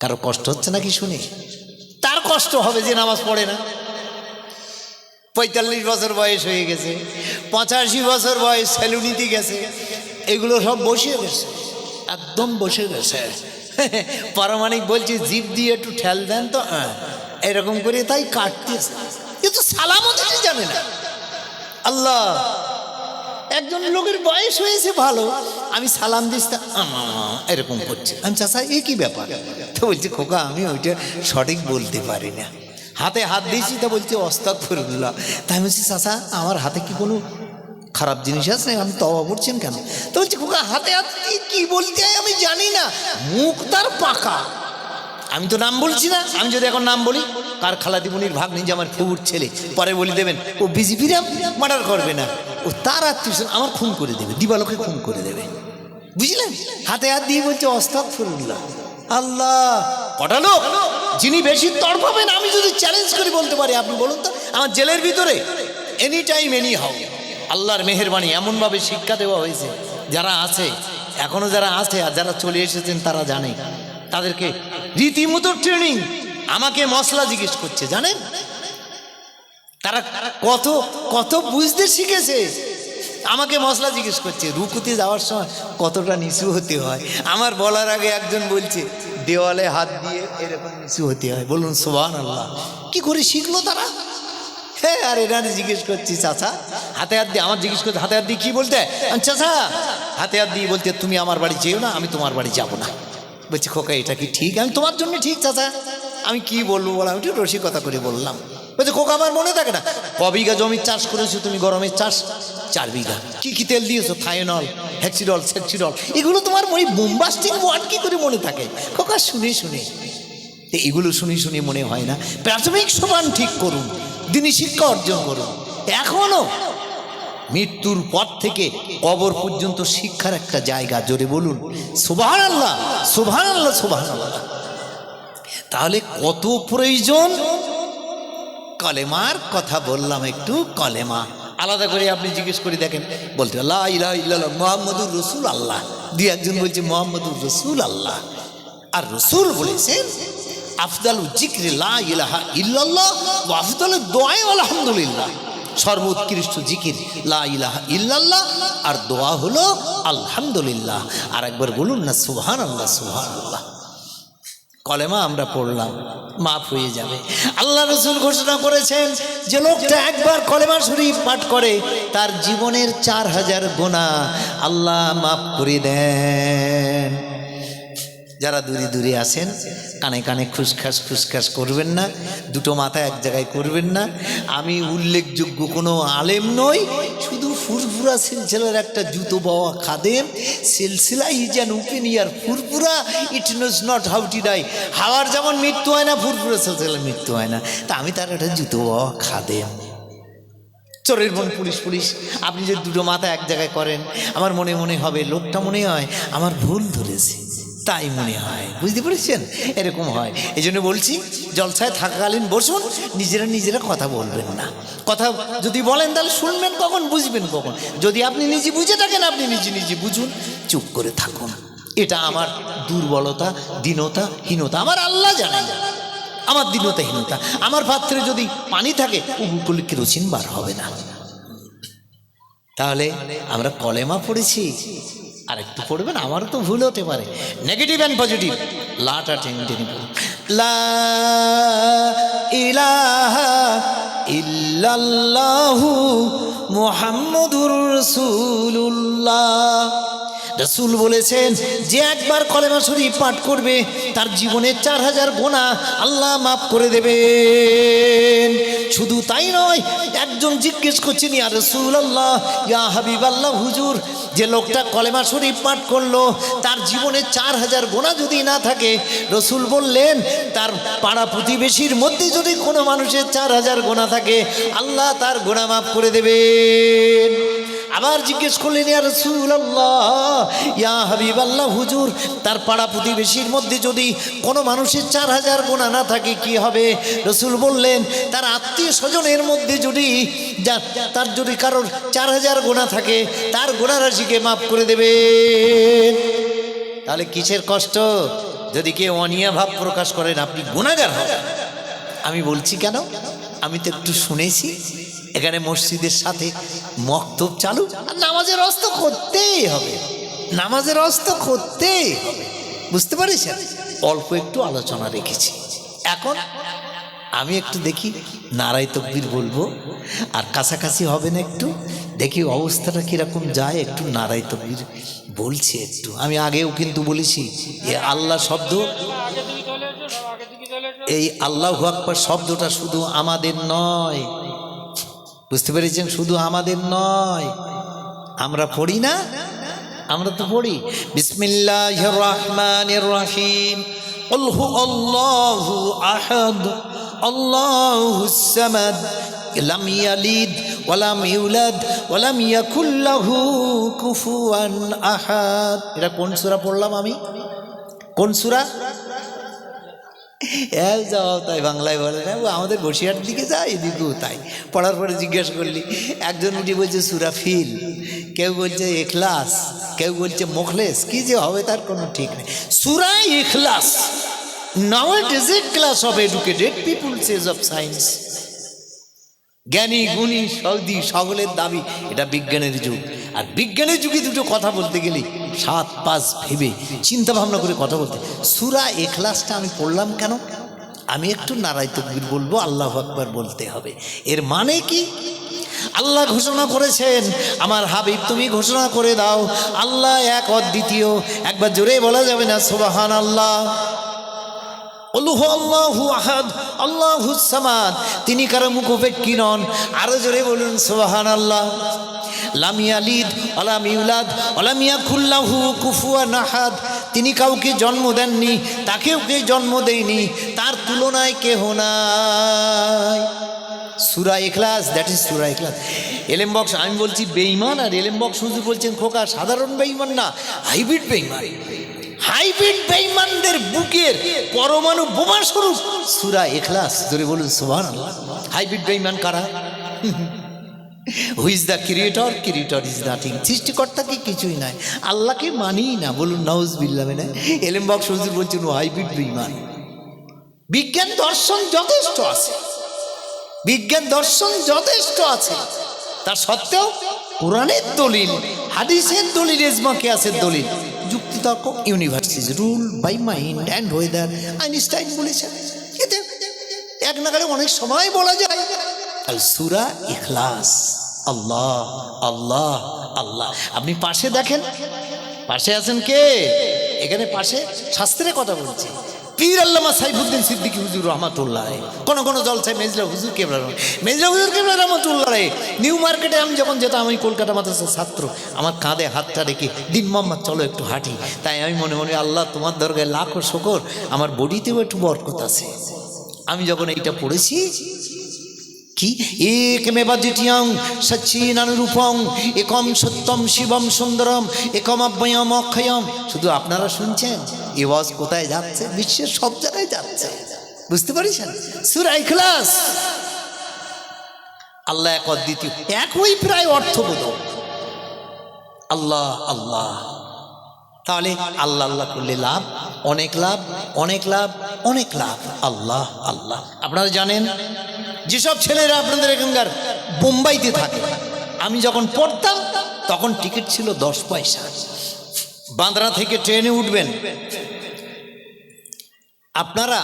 কারো কষ্ট হচ্ছে নাকি শুনে? তার কষ্ট হবে যে নামাজ পড়ে না। 45 বছর বয়স হয়ে গেছে, 85 বছর বয়স, সেলুনিতে গেছে, এগুলো সব বসে গেছে, একদম বসে গেছে। পারমাণিক বলছে জিভ দিয়ে একটু ঠেল দেন তো, এরকম করে তাই কাটতেছে, কিন্তু সালামও দিতে জানে না। আল্লাহ, একজন লোকের বয়স হয়েছে ভালো, আমি সালাম দিস এরকম করছে। আমি চাচা এ কি ব্যাপার? তো বলছে খোকা আমি ওইটা সঠিক বলতে পারি না। হাতে হাত দিয়েছি, তা বলছে আস্তাগফিরুল্লাহ। তাই বলছি চাচা আমার হাতে কি কোনো খারাপ জিনিস আছে? আমি তওবা পড়ছেন কেন? তো বলছি খোকা হাতে হাত কি বলতে হয় আমি জানি না, মুখ তার পাকা। আমি তো নাম বলছি না। আমি যদি এখন নাম বলি, কার খালাদিমণির ভাগ্নি যে আমার ফুফুর ছেলে, পরে বলি দেবেন ও বিজেপির মার্ডার করবে না, ও তার আত্মীয় আমার খুন করে দেবে, দিবালোকে খুন করে দেবে, বুঝলেন? হাতে হাত দিয়ে বলছে আস্তাগফিরুল্লাহ। আল্লাহ, কটা লোক যিনি বেশি তড়পাবেন আমি যদি চ্যালেঞ্জ করে বলতে পারি, আপনি বলুন তো আমার জেলের ভিতরে এনি টাইম এনি হাউ আল্লাহর মেহেরবানি এমনভাবে শিক্ষা দেওয়া হয়েছে, যারা আছে এখনো যারা আছে আর যারা চলে এসেছেন তারা জানে, তাদেরকে রীতিমতো ট্রেনিং। আমাকে মশলা জিজ্ঞেস করছে, জানেন তারা কত কত বুঝতে শিখেছে। আমাকে মশলা জিজ্ঞেস করছে রুকুতে যাওয়ার সময় কতটা নিচু হতে হয়। আমার বলার আগে একজন বলছে দেওয়ালে হাত দিয়ে এরকম নিচু হতে হয়। বলুন সুবহানাল্লাহ। কি করে শিখলো তারা? হ্যাঁ, আর এরা জিজ্ঞেস করছি চাচা হাতে হাত দিয়ে, আমার জিজ্ঞেস করছে হাতে হাত দিয়ে কি বলতে? চাচা হাতে হাত দিয়ে বলতে তুমি আমার বাড়ি যেও না, আমি তোমার বাড়ি যাব না। বলছি খোকা এটা কি ঠিক? আমি তোমার জন্য ঠিক চাচা। আমি কি বলবো বলো, আমি একটু রসিকতা করে বললাম। বলছে খোকা আমার মনে থাকে না? ক বিঘা জমির চাষ করেছো তুমি? গরমের চাষ 4 বিঘা। কি কি তেল দিয়েছো? থাইনল, হেক্সিডল, সেক্সিডল। এগুলো তোমার ওই বোম্বাস্টিক ওয়ার্ড কি করে মনে থাকে? খোকা শুনে শুনে এগুলো শুনে শুনে মনে হয় না। প্রাথমিক সোপান ঠিক করুন, দিনী শিক্ষা অর্জন করুন। এখনো মৃত্যুর পর থেকে কবর পর্যন্ত শিক্ষার একটা জায়গা। জোরে বলুন সুবহানাল্লাহ, সুবহানাল্লাহ, সুবহানাল্লাহ। তাহলে কত প্রয়োজন কলেমার কথা বললাম। একটু কলেমা আলাদা করে আপনি জিজ্ঞেস করে দেখেন, বলতে লা ইলাহা ইল্লাল্লাহ মুহাম্মাদুর রাসূলুল্লাহ, দুই একজন বলছে মুহাম্মাদুর রাসূলুল্লাহ। আর রাসূল বলেছেন আফদালু যিকরি লা ইলাহা ইল্লাল্লাহ ওয়া আফদালু দুআ আলহামদুলিল্লাহ। সর্বোৎকৃষ্ট জিকির লা ইলাহা ইল্লাল্লাহ, আর দোয়া হলো আলহামদুলিল্লাহ। আর একবার বলুন না সুবহানাল্লাহ, সুবহানাল্লাহ। কলেমা আমরা পড়লাম, মাফ হয়ে যাবে। আল্লাহ রসুল ঘোষণা করেছেন যে লোকটা একবার কলেমা শরীফ পাঠ করে তার জীবনের 4000 গুনাহ আল্লাহ মাফ করে দেন। যারা দূরে দূরে আছেন কানে কানে খুসখাস খুসখাস করবেন না, দুটো মাথা এক জায়গায় করবেন না। আমি উল্লেখযোগ্য কোনো আলেম নই, শুধু ফুরফুরা সিলসিলার একটা জুতো বাওয়া খাদেম। সিলসিলা is an open ear, Furfura it knows not how to die. হাওয়ার যেমন মৃত্যু হয় না, ফুরফুরা সিলসিলার মৃত্যু হয় না। তা আমি তার একটা জুতো বাওয়া খাদেম। চোরের বোন পুলিশ পুলিশ, আপনি যদি দুটো মাথা এক জায়গায় করেন আমার মনে মনে হবে লোকটা মনে হয় আমার ভুল ধরেছে, তাই মনে হয়। বুঝতে পেরেছেন? এরকম হয়। এই জন্য বলছি জলসায় থাকাকালীন বসুন, নিজেরা নিজেরা কথা বলবেন না। কথা যদি বলেন তাহলে শুনবেন কখন, বুঝবেন কখন। যদি আপনি নিজে বুঝে থাকেন আপনি নিজে নিজে বুঝুন, চুপ করে থাকুন। এটা আমার দুর্বলতা, দীনতা, হীনতা আমার আল্লাহ জানেন। আমার দীনতাহীনতা। আমার পাত্রে যদি পানি থাকে উবু করলে কেরোসিন বার হবে না। তাহলে আমরা কলেমা পড়েছি, আর একটু পড়বেন, আমারও তো ভুল হতে পারে। নেগেটিভ অ্যান্ড পজিটিভ, লাটা টেনে টেনে পড়ুন। লা ইলাহা ইল্লাল্লাহু মুহাম্মাদুর রাসূলুল্লাহ। রাসূল বলেছেন যে একবার কলেমা শরীফ পাঠ করবে তার জীবনের 4000 গুনাহ আল্লাহ মাফ করে দেবেন। শুধু তাই নয়, একজন জিজ্ঞেস করছেন, ইয়া রাসূলুল্লাহ, ইয়া হাবিবাল্লাহ, হুজুর, যে লোকটা কলেমা শরীফ পাঠ করলো তার জীবনে 4000 গুনাহ যদি না থাকে, রাসূল বললেন তার পাড়া প্রতিবেশীর মধ্যে যদি কোনো মানুষের 4000 গুনাহ থাকে আল্লাহ তার গুনাহ মাফ করে দেবেন। আবার জিজ্ঞেস করলেন, ইয়া রাসূলুল্লাহ, ইয়া হাবিবাল্লাহ, হুজুর, তার পাড়া প্রতিবেশীর মধ্যে যদি কোনো মানুষের 4000 গুনাহ না থাকে কি হবে? রাসূল বললেন তার আত্মীয় স্বজনের মধ্যে যদি তার যদি কারোর 4000 গুনাহ থাকে তার গুনাহ রাশিকে মাফ করে দেবেন। তাহলে কিসের কষ্ট? যদি কেউ অনিয়া ভাব প্রকাশ করেন আপনি গুনাহগার হবেন। আমি বলছি কেন? আমি তো একটু শুনেছি এখানে মসজিদের সাথে মক্তব চালু, আর নামাজের অস্ত করতেই হবে, নামাজের অস্ত করতেই হবে, বুঝতে পারছেন? অল্প একটু আলোচনা রেখেছি। এখন আমি একটু দেখি নারায়ে তাকবীর বলবো, আর কাছাকাছি হবে না, একটু দেখি অবস্থাটা কিরকম যায়। একটু নারায়ে তাকবীর বলছি একটু। আমি আগেও কিন্তু বলেছি এ আল্লাহ শব্দ, এই আল্লাহু আকবার শব্দটা শুধু আমাদের নয়, বুঝতে পেরেছেন? শুধু আমাদের নয়, আমরা পড়ি না, আমরা তো পড়ি বিসমিল্লাহির রহমানির রহিম, কুল হুয়াল্লাহু আহাদ আল্লাহুস সামাদ লাম ইয়ালিদ ওয়া লাম ইউলাদ ওয়া লাম ইয়াকুল লাহু কুফুয়ান আহাদ। এটা কোন সূরা পড়লাম আমি? কোন সূরা? যাও তাই বাংলায় বলে না, আমাদের বসিরহাট দিকে যায়, এদিকেও তাই। পড়ার পরে জিজ্ঞাসা করলি, একজন উঠে বলছে সূরা ফিল, কেউ বলছে ইখলাস, কেউ বলছে মুখলেস, কি যে হবে তার কোনো ঠিক নেই। সূরা ইখলাস, now it is a class of educated people sage of science. জ্ঞানী গুণী সৌদি সকলের দাবি, এটা বিজ্ঞানের যুগ। আর বিজ্ঞানের যুগে দুটো কথা বলতে গেলে 7-5 ভেবে চিন্তা ভাবনা করে কথা বলতে। সূরা ইখলাসটা আমি পড়লাম কেন? আমি একটু নারায়ে তাকবীর বলবো, আল্লাহু আকবার বলতে হবে। এর মানে কি? আল্লাহ ঘোষণা করেছেন, আমার হাবিব তুমি ঘোষণা করে দাও আল্লাহ এক অদ্বিতীয়। একবার জোরে বলা যাবে না সুবহানাল্লাহ? আল্লাহু আহাদ আল্লাহুস সামাদ, তিনি কারো মুখোপেক্ষী নন। আরো জোরে বলুন সুবহানাল্লাহ। লাম ইয়ালিদ ওয়া লাম ইউলাদ ওয়া লাম ইয়াকুল লাহু কুফুয়ান আহাদ, তিনি কাউকে জন্ম দেননি, তাকেও কেউ জন্ম দেয়নি, তার তুলনায় কেহ নাই। সূরা ইখলাস, দ্যাট ইজ সূরা ইখলাস। এলেম বক্স আমি বলছি বেঈমান, আর এলেম বক্স হুজুর বলছেন খোকা সাধারণ বেঈমান না, হাইব্রিড বেঈমান। হাইব্রিড বেঈমানদের বুকের পরমাণু বোমা স্বরূপ সূরা ইখলাস। জোরে বলুন সুবহানাল্লাহ। হাইব্রিড বেঈমান কারা? Who is the creator? Creator is nothing. সৃষ্টিকর্তা কি কিছুই নাই, আল্লাহকে মানিই না, বলুন নাউজুবিল্লাহ। মানে এলেম বক্স হুজুর বলছেন ও হাইব্রিড বেঈমান। বিজ্ঞান দর্শন যথেষ্ট আছে, বিজ্ঞান দর্শন যথেষ্ট আছে, তার সত্ত্বেও কোরআনের দলিল, হাদিসের দলিল, ইজমা কিয়াসের দলিল, যুক্তিতর্ক, universities rule by mind and weather, Einstein বলেছেন। এতে এক নাগারে অনেক সময় বলা যায় আল সূরা ইখলাস, আল্লাহ আল্লাহ আল্লাহ। আপনি পাশে দেখেন, পাশে আছেন কে? এখানে পাশে শাস্ত্রের কথা বলছি, পীর আল্লামা সাইফুদ্দিন সিদ্দিকী হুজুর রহমাতুল্লাহ। কোন কোন জলসায় মেজলা হুজুর কেবলা, মেজলা হুজুর কেবলা রহমাতুল্লাহ। নিউ মার্কেটে আমি যখন যেতাম, আমি কলকাতা মাদ্রাসার ছাত্র, আমার কাঁধে হাতটা রেখে দিন মোহাম্মদ চলো একটু হাঁটি। তাই আমি মনে মনে আল্লাহ তোমার দরগায় লাখো শকর, আমার বডিতেও একটু বরকত আছে। আমি যখন এইটা পড়েছি, কি একমেবা দ্বিতীয়ং সচ্চিদানরূপং একম সত্যম শিবম সুন্দরম একম অব্যয়ম অক্ষয়ম। শুধু আপনারা শুনছেন, এ ওয়াজ কোথায় যাচ্ছে? বিশ্বের সব জায়গায় যাচ্ছে, বুঝতে পারছেন? সূরা ইখলাস, আল্লাহ এক অদ্বিতীয়, একই প্রায় অর্থবোধক, আল্লাহ আল্লাহ। তাহলে আল্লাহ আল্লাহ করলে লাভ, অনেক লাভ, অনেক লাভ, অনেক লাভ। আল্লাহ আল্লাহ। আপনারা জানেন যেসব ছেলেরা আপনাদের এখানকার বোম্বাইতে থাকে, আমি যখন পড়তাম তখন টিকিট ছিল 10 পয়সা। বান্দ্রা থেকে ট্রেনে উঠবেন, আপনারা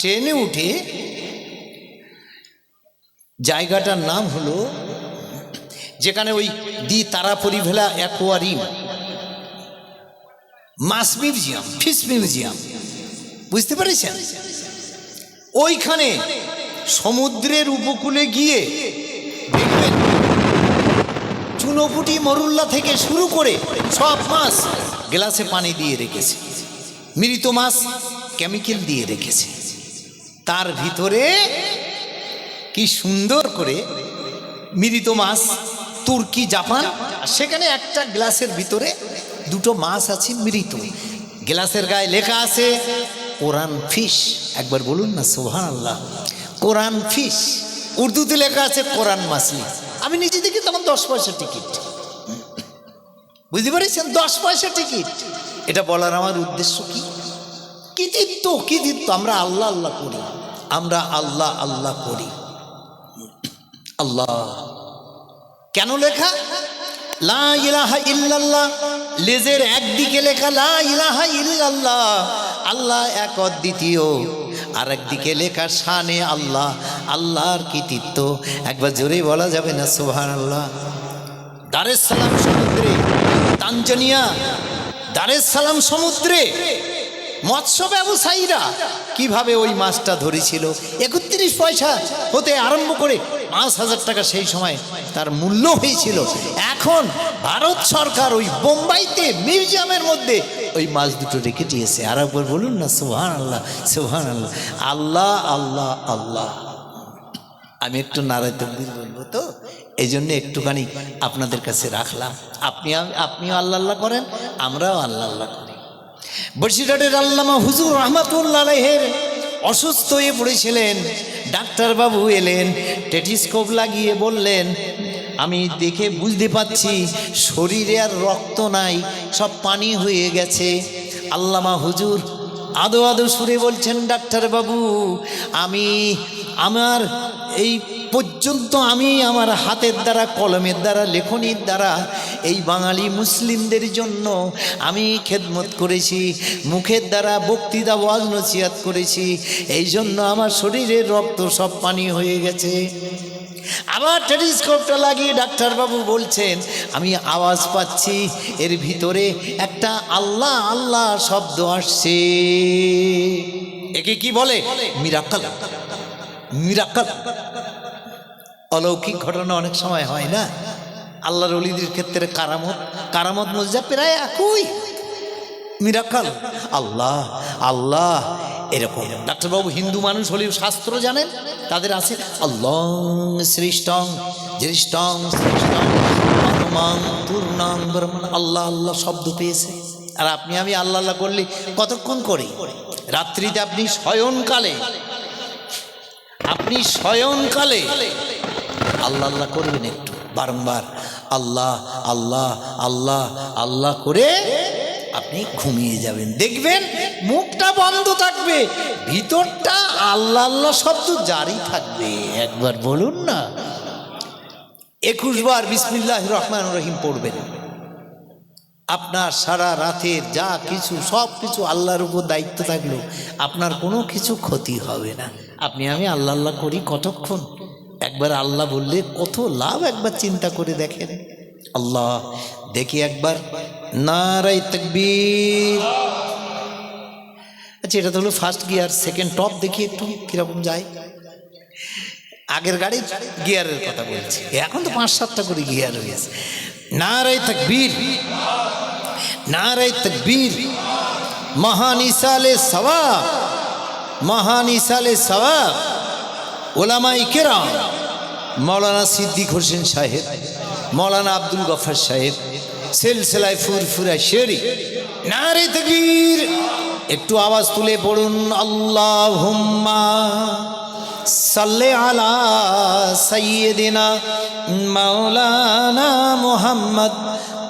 ট্রেনে উঠে জায়গাটার নাম হলো, যেখানে ওই দি তারাপুরি ভেলা অ্যাকোয়ারিয়াম, মাছ মিউজিয়াম, ফিশ মিউজিয়াম, বুঝতে পেরেছেন? ওইখানে সমুদ্রের উপকূলে গিয়ে দেখবেন চুনোপুটি মরুল্লা থেকে শুরু করে সব মাছ গ্লাসে পানি দিয়ে রেখেছে, মৃত মাছ কেমিক্যাল দিয়ে রেখেছে, তার ভিতরে কি সুন্দর করে মৃত মাছ, তুর্কি, জাপান, সেখানে একটা গ্লাসের ভিতরে দুটো মাছ আছে মৃত, গ্লাসের গায়ে লেখা আছে কোরআন ফিশ। একবার বলুন না সুবহানাল্লাহ। কোরআন ফিশ, উর্দুতে লেখা আছে কোরআন মাছলি। আমি নিজে দেখি তখন 10 পয়সা টিকিট, বুঝতে পারছেন? 10 পয়সা টিকিট। এটা বলার আমার উদ্দেশ্য কি? কৃতিত্ব, কৃতিত্ব। আমরা আল্লাহ আল্লাহ করি, আমরা আল্লাহ আল্লাহ করি। আল্লাহ কেন লেখা লা ইলাহা ইল্লাল্লাহ? লেজের একদিকে লেখা লা ইলাহা ইল্লাল্লাহ, আল্লাহ এক অদ্বিতীয়, আর একদিকে লেখা শানে আল্লাহ, আল্লাহর কৃতিত্ব। একবার জোরে বলা যাবে না সুবহানাল্লাহ? দারেস সালাম সমুদ্রে, তানজানিয়া দারেস সালাম সমুদ্রে মৎস্য ব্যবসায়ীরা কিভাবে ওই মাছটা ধরেছিল, 31 পয়সা হতে আরম্ভ করে 5,000 টাকা সেই সময় তার মূল্য হয়েছিল। এখন ভারত সরকার ওই বোম্বাইতে মিউজিয়ামের মধ্যে ওই মাছ দুটো রেখে দিয়েছে। আর একবার বলুন না সুবহানাল্লাহ, সুবহানাল্লাহ। আল্লাহ আল্লাহ আল্লাহ। আমি একটু নারায়ে তাকবীর বলবো তো, এই জন্য একটুখানি আপনাদের কাছে রাখলাম। আপনিও আল্লাহ আল্লাহ করেন, আমরাও আল্লাহ আল্লাহ করি। বসিরহাটের আল্লামা হুজুর রহমাতুল্লাহ আলাইহির অসুস্থ হয়ে পড়েছিলেন। ডাক্তারবাবু এলেন, টেটিস্কোপ লাগিয়ে বললেন, আমি দেখে বুঝতে পাচ্ছি শরীরে আর রক্ত নাই, সব পানি হয়ে গেছে। আল্লামা হুজুর আদো আদো সুরে বলছেন, ডাক্তারবাবু আমার এই পর্যন্ত আমি আমার হাতের দ্বারা, কলমের দ্বারা, লেখনীর দ্বারা এই বাঙালি মুসলিমদের জন্য আমি খেদমত করেছি, মুখের দ্বারা বক্তৃতা ওয়াজ নসিহত করেছি, এই জন্য আমার শরীরের রক্ত সব পানি হয়ে গেছে। আবার টেলিস্কোপটা লাগিয়ে ডাক্তারবাবু বলছেন, আমি আওয়াজ পাচ্ছি এর ভিতরে একটা আল্লাহ আল্লাহ শব্দ আসছে। একে কি বলে? মিরাকল। মিরাকল, অলৌকিক ঘটনা অনেক সময় হয় না? আল্লাহর ওলিদের ক্ষেত্রে কারামত, কারামত মুজা প্রায় একই। মিরাকল, আল্লাহ আল্লাহ, এরকম। ডাক্তারবাবু হিন্দু মানুষ হলেও শাস্ত্র জানেন, তাদের আছে আল্লাহ শ্রেষ্ঠং জ্যেষ্ঠং শ্রেষ্ঠং পরমাং পূর্ণাং ব্রহ্মণ, আল্লাহ আল্লাহ শব্দ পেয়েছে। আর আপনি আমি আল্লাহ আল্লাহ করলে কতক্ষণ করি? রাত্রিতে আপনি শয়নকালে আল্লাহ আল্লাহ করবেন, একটু বারংবার আল্লাহ আল্লাহ আল্লাহ আল্লাহ করে আপনি ঘুমিয়ে যাবেন। দেখবেন মুখটা বন্ধ থাকবে, ভিতরটা আল্লাহ আল্লাহ শব্দ জারি থাকবে। একবার বলুন না 21 বার বিসমিল্লাহির রহমানির রহিম পড়বেন। আপনার সারা রাতের যা কিছু সব কিছু আল্লাহর উপর দায়িত্ব থাকলো, আপনার কোনো কিছু ক্ষতি হবে না। আপনি আমি আল্লাহ আল্লাহ করি কতক্ষণ? একবার আল্লাহ বললে কত লাভ, একবার চিন্তা করে দেখেন। আল্লাহ দেখি একবার, নারায়ে তাকবীর। আচ্ছা, এটা তো হলো ফার্স্ট গিয়ার, সেকেন্ড টপ দেখি একটু কিরকম যায়। আগের গাড়ির গিয়ারের কথা বলছি, এখন তো 5-7টা করে গিয়ার হয়ে গেছে। নারায়ে তাকবীর, নারায়ে তাকবীর। মহান ইসালে সওয়াব, মহান ইসালে সওয়াব উলামায়ে কেরাম, মৌলানা সিদ্দিক হোসেন সাহেব, মৌলানা আব্দুল গফর সাহেব, সিলসিলায়ে ফুরফুরা শেরি। নারে তাকবীর। একটু আওয়াজ তুলে পড়ুন, আল্লাহুম্মা সাল্লি আলা সাইয়্যিদিনা মাওলানা মুহাম্মদ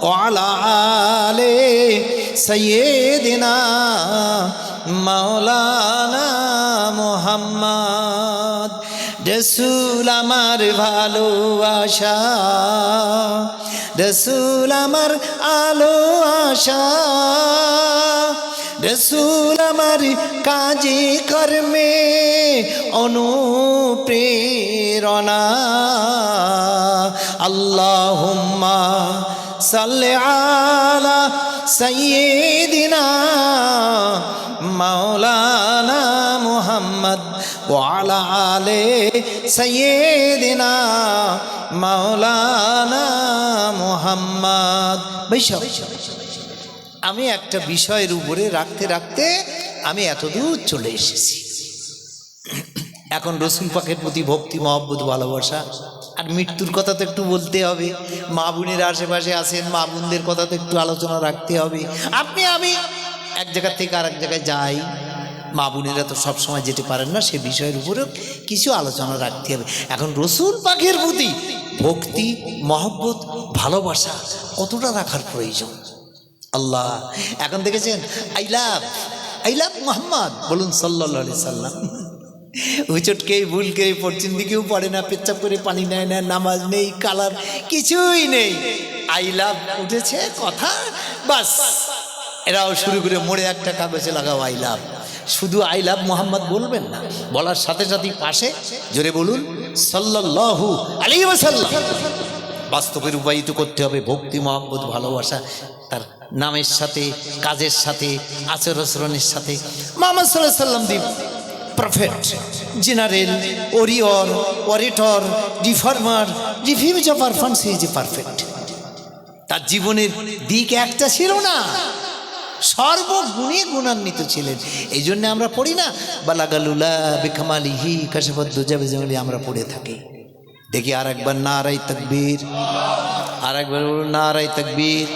ওয়া আলা আলিহি সৈয়দিনা মাওলানা মুহাম্মদ। রসুল আমার ভালোবাসা, রসুল আমার আলো আশা, রসুল আমার কাজে কর্মে অনুপ্রেরণা। আল্লাহুম্মা সাল্লি আলা সাইয়্যিদিনা মাওলানা মুহাম্মদ ওয়া আলা আলি সাইয়্যিদিনা মাওলানা মুহাম্মদ। বৈশাখ আমি একটা বিষয়ের উপরে রাখতে রাখতে আমি এতদূর চলে এসেছি। এখন রসুল পাকের প্রতি ভক্তি মহব্বত ভালোবাসা আর মৃত্যুর কথা তো একটু বলতে হবে। মা বোনের আশেপাশে আছেন, মা বোনদের কথা তো একটু আলোচনা রাখতে হবে। আপনি আমি এক জায়গা থেকে আর এক জায়গায় যাই, মা বোনেরা তো সবসময় যেতে পারেন না, সে বিষয়ের উপরেও কিছু আলোচনা রাখতে হবে। এখন রসুল পাকের প্রতি ভক্তি মহব্বত ভালোবাসা কতটা রাখার প্রয়োজন। আল্লাহ এখন দেখেছেন আই লাভ মোহাম্মদ বলুন সাল্লাল্লাহু আলাইহি সাল্লাম। হুচটকে ভুল করে পশ্চিম দিকেও পড়ে না, পেচ্ছাপ করে পানি নেয় না, নামাজ নেই, কালার কিছুই নেই, আই লাভ উঠেছে কথা, বাস এরাও শুরু করে মোড়ে একটা কাগজে লাগাও আই লাভ। শুধু আই লাভ মোহাম্মদ বলবেন না, বলার সাথে সাথেই পাশে জোরে বলুন সাল্লাল্লাহু আলাইহি ওয়াসাল্লাম। বাস্তবে রূপায়িত করতে হবে ভক্তি মহব্বত ভালোবাসা তার নামের সাথে, কাজের সাথে, আচার আচরণের সাথে। মুহাম্মদ সাল্লাল্লাহু আলাইহি ওয়াসাল্লাম the prophet, general, warrior, orator, reformer, reviews of performance is perfect. তার জীবনের দিক একটা ছিল না, সর্বগুণে গুণান্বিত ছিলেন। এই জন্য আমরা পড়ি না বালাগালুলা বিকামালিহি কাশাফাদ্দুজা বিজামালি, আমরা পড়ে থাকি। দেখি আর একবার নারায়ে তাকবীর, আর একবার বলুন নারায়ে তাকবীর।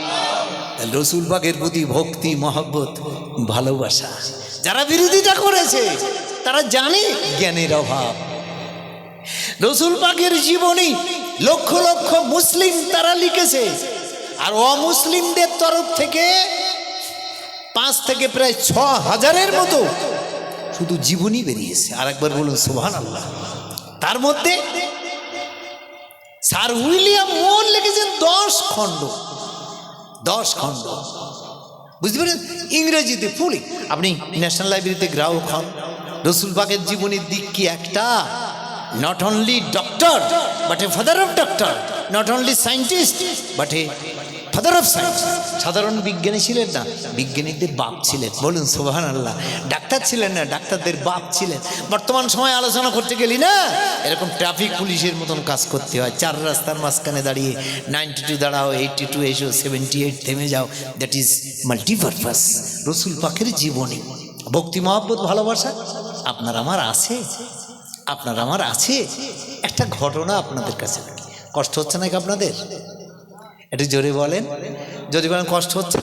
রসুল পাকের প্রতি ভক্তি মহব্বত ভালোবাসা। যারা বিরোধিতা করেছে তারা জানে জ্ঞানের অভাব। রসুল পাকের জীবনী লক্ষ লক্ষ মুসলিম তারা লিখেছে, আর অমুসলিমদের তরফ থেকে 5 থেকে প্রায় 6,000-এর মতো শুধু জীবনী বেরিয়েছে। আর একবার বলুন সুবহানাল্লাহ। তার মধ্যে স্যার উইলিয়াম মোর লিখেছেন 10 খণ্ড, 10 খণ্ড, বুঝতে পারেন, ইংরেজিতে ফুলি। আপনি ন্যাশনাল লাইব্রেরিতে গ্রাহক হন, রসুল পাকের জীবনীর দিক কি একটা, not only doctor but a father of doctor, not only scientist but a father of science. সাধারণ বিজ্ঞানী ছিলেন না, বিজ্ঞানীদের বাপ ছিলেন, বলুন সুবহানাল্লাহ। ডাক্তার ছিলেন না, ডাক্তারদের বাপ ছিলেন। বর্তমান সময় আলোচনা করতে গেলি না এরকম ট্রাফিক পুলিশের মতন কাজ করতে হয়, 4 রাস্তার মাঝখানে দাঁড়িয়ে 92 দাঁড়াও, 82 এসো, 78 থেমে যাও, দ্যাট ইজ মাল্টিপারপাস। রসুল পাকের জীবনী ভক্তি মহব্বত ভালোবাসা আপনার আমার আছে, আপনার আমার আছে। একটা ঘটনা আপনাদের কাছে, কষ্ট হচ্ছে নাকি আপনাদের? একটু জোরে বলেন, যদি বলেন কষ্ট হচ্ছে,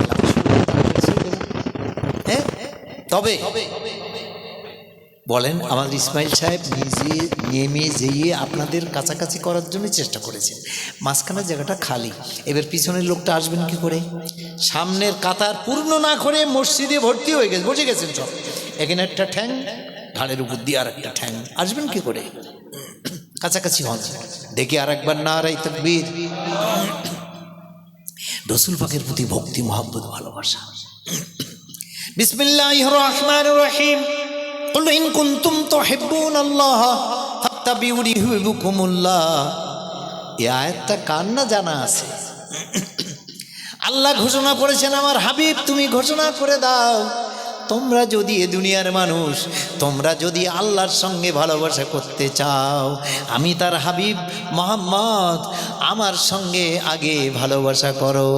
হ্যাঁ তবে বলেন। আমাদের ইসমাইল সাহেব নিজে নেমে যেয়ে আপনাদের কাছাকাছি করার জন্য চেষ্টা করেছেন, মাঝখানের জায়গাটা খালি। এবার পিছনের লোকটা আসবেন কি করে? সামনের কাতার পূর্ণ না করে মসজিদে ভর্তি হয়ে গেছে, বসে গেছেন সব। এখানে একটা ঠ্যাং, ঘাড়ের উপর দিয়ে আর একটা ঠ্যাং, আসবেন কি করে? কাছাকাছি হন। দেখি আর একবার নারায়ে তাকবীর। রসুল পাকের প্রতি ভক্তি মহব্বত ভালোবাসা। বিসমিল্লাহির রহমানির রহিম। কুল ইন কুনতুম তুহিব্বুনাল্লাহ ফাত্তাবিউনি ইউহিব্বুকুমুল্লাহ। এই আয়াতটা কার না জানা আছে? আল্লাহ ঘোষণা করেছেন, আমার হাবিব তুমি ঘোষণা করে দাও, তোমরা যদি এ দুনিয়ার মানুষ, তোমরা যদি আল্লাহর সঙ্গে ভালোবাসা করতে চাও, আমি তার হাবিব মুহাম্মদ আমার সঙ্গে আগে ভালোবাসা করো।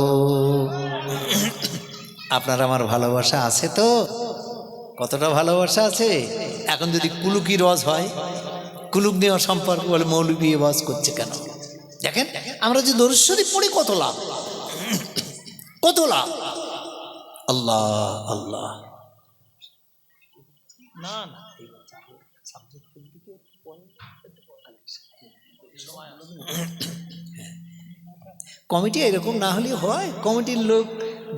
আপনার আমার ভালোবাসা আছে তো? কতটা ভালোবাসা আছে? এখন যদি কুলুকি রস হয়, কুলুক নেওয়া সম্পর্ক বলে মৌলবি ওয়াজ করছে কেন? দেখেন আমরা যে দরুদ শরীফ পড়ি কত লাভ, কত লাভ। আল্লাহ আল্লাহ। না না, কমিটি এরকম না হলে হয়? কমিটির লোক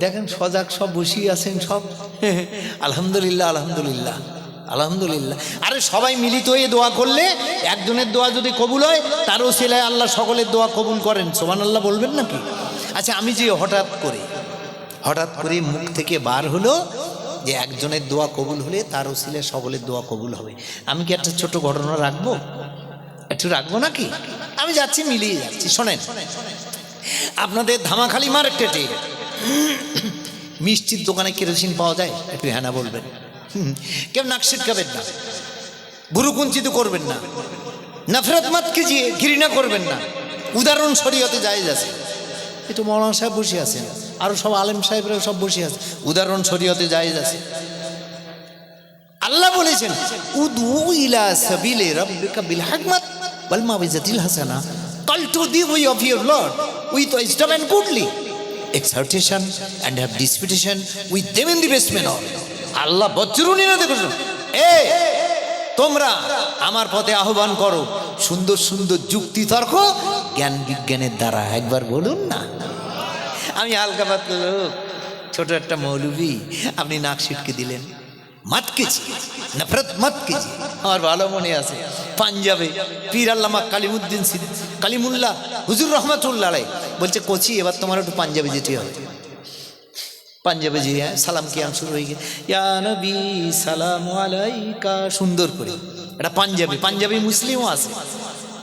দেখেন সজাগ সব বসিয়ে আছেন সব। আলহামদুলিল্লাহ আলহামদুলিল্লাহ আলহামদুলিল্লাহ। আরে সবাই মিলিত হয়ে দোয়া করলে একজনের দোয়া যদি কবুল হয় তার ওসিলায় আল্লাহ সকলের দোয়া কবুল করেন। সুবহানাল্লাহ বলবেন নাকি? আচ্ছা, আমি যে হঠাৎ করে মুখ থেকে বার হলো যে একজনের দোয়া কবুল হলে তার ওসিলায় সকলের দোয়া কবুল হবে, আমি কি একটা ছোট ঘটনা রাখবো? একটু রাখবো নাকি? আমি যাচ্ছি, মিলিয়ে যাচ্ছি। শোনেন, আপনাদের ধামাখালি মার্কেটে মিষ্টির দোকানে কেরোসিন পাওয়া যায়? একটু হ্যাঁ না বলবেন। কেউ নাক ছিটকাবেন না, বুরুকুঞ্চিত করবেন না, নফরত মত কিজিয়ে, ঘৃণা করবেন না। উদাহরণ শরীয়তে জায়েজ আছে। একটু মৌলানা সাহেব বসে আছেন, আরো সব আলেম সাহেবরা সব বসে আছে, উদাহরণ শরীয়তে জায়েজ আছে। আল্লাহ বলেছেন উদউ ইলা সাবিলি রাব্বিকা বিল হিকমাত ওয়াল মাউইজাতিল হাসানা, call to the way of your lord with wisdom and goodly exhortation and have disputation with them in the best manner. আল্লাহ বজ্রুনি না দেখুন, তোমরা আমার পথে আহ্বান করো সুন্দর সুন্দর যুক্তি তর্ক জ্ঞান বিজ্ঞানের দ্বারা। একবার বলুন না। আমি হালকা পাতলা লোক, ছোট একটা মৌলবি, আপনি নাক ছিটকে দিলেন। মত কিজি, নফরত মত কিজি। আমার ভালো মনে আছে পাঞ্জাবে পীর আল্লামা কালিমুল্লাহ হুজুর রহমাতুল্লাহ আলাইহি বলছে, কোচি এবার তোমার একটু পাঞ্জাবে যেতে হবে। পাঞ্জাবে যে সালাম কিয়াম শুরু হয়ে গেছে, ইয়া নবী সালাম আলাইকা, সুন্দর করে। এটা পাঞ্জাবি মুসলিমও আছে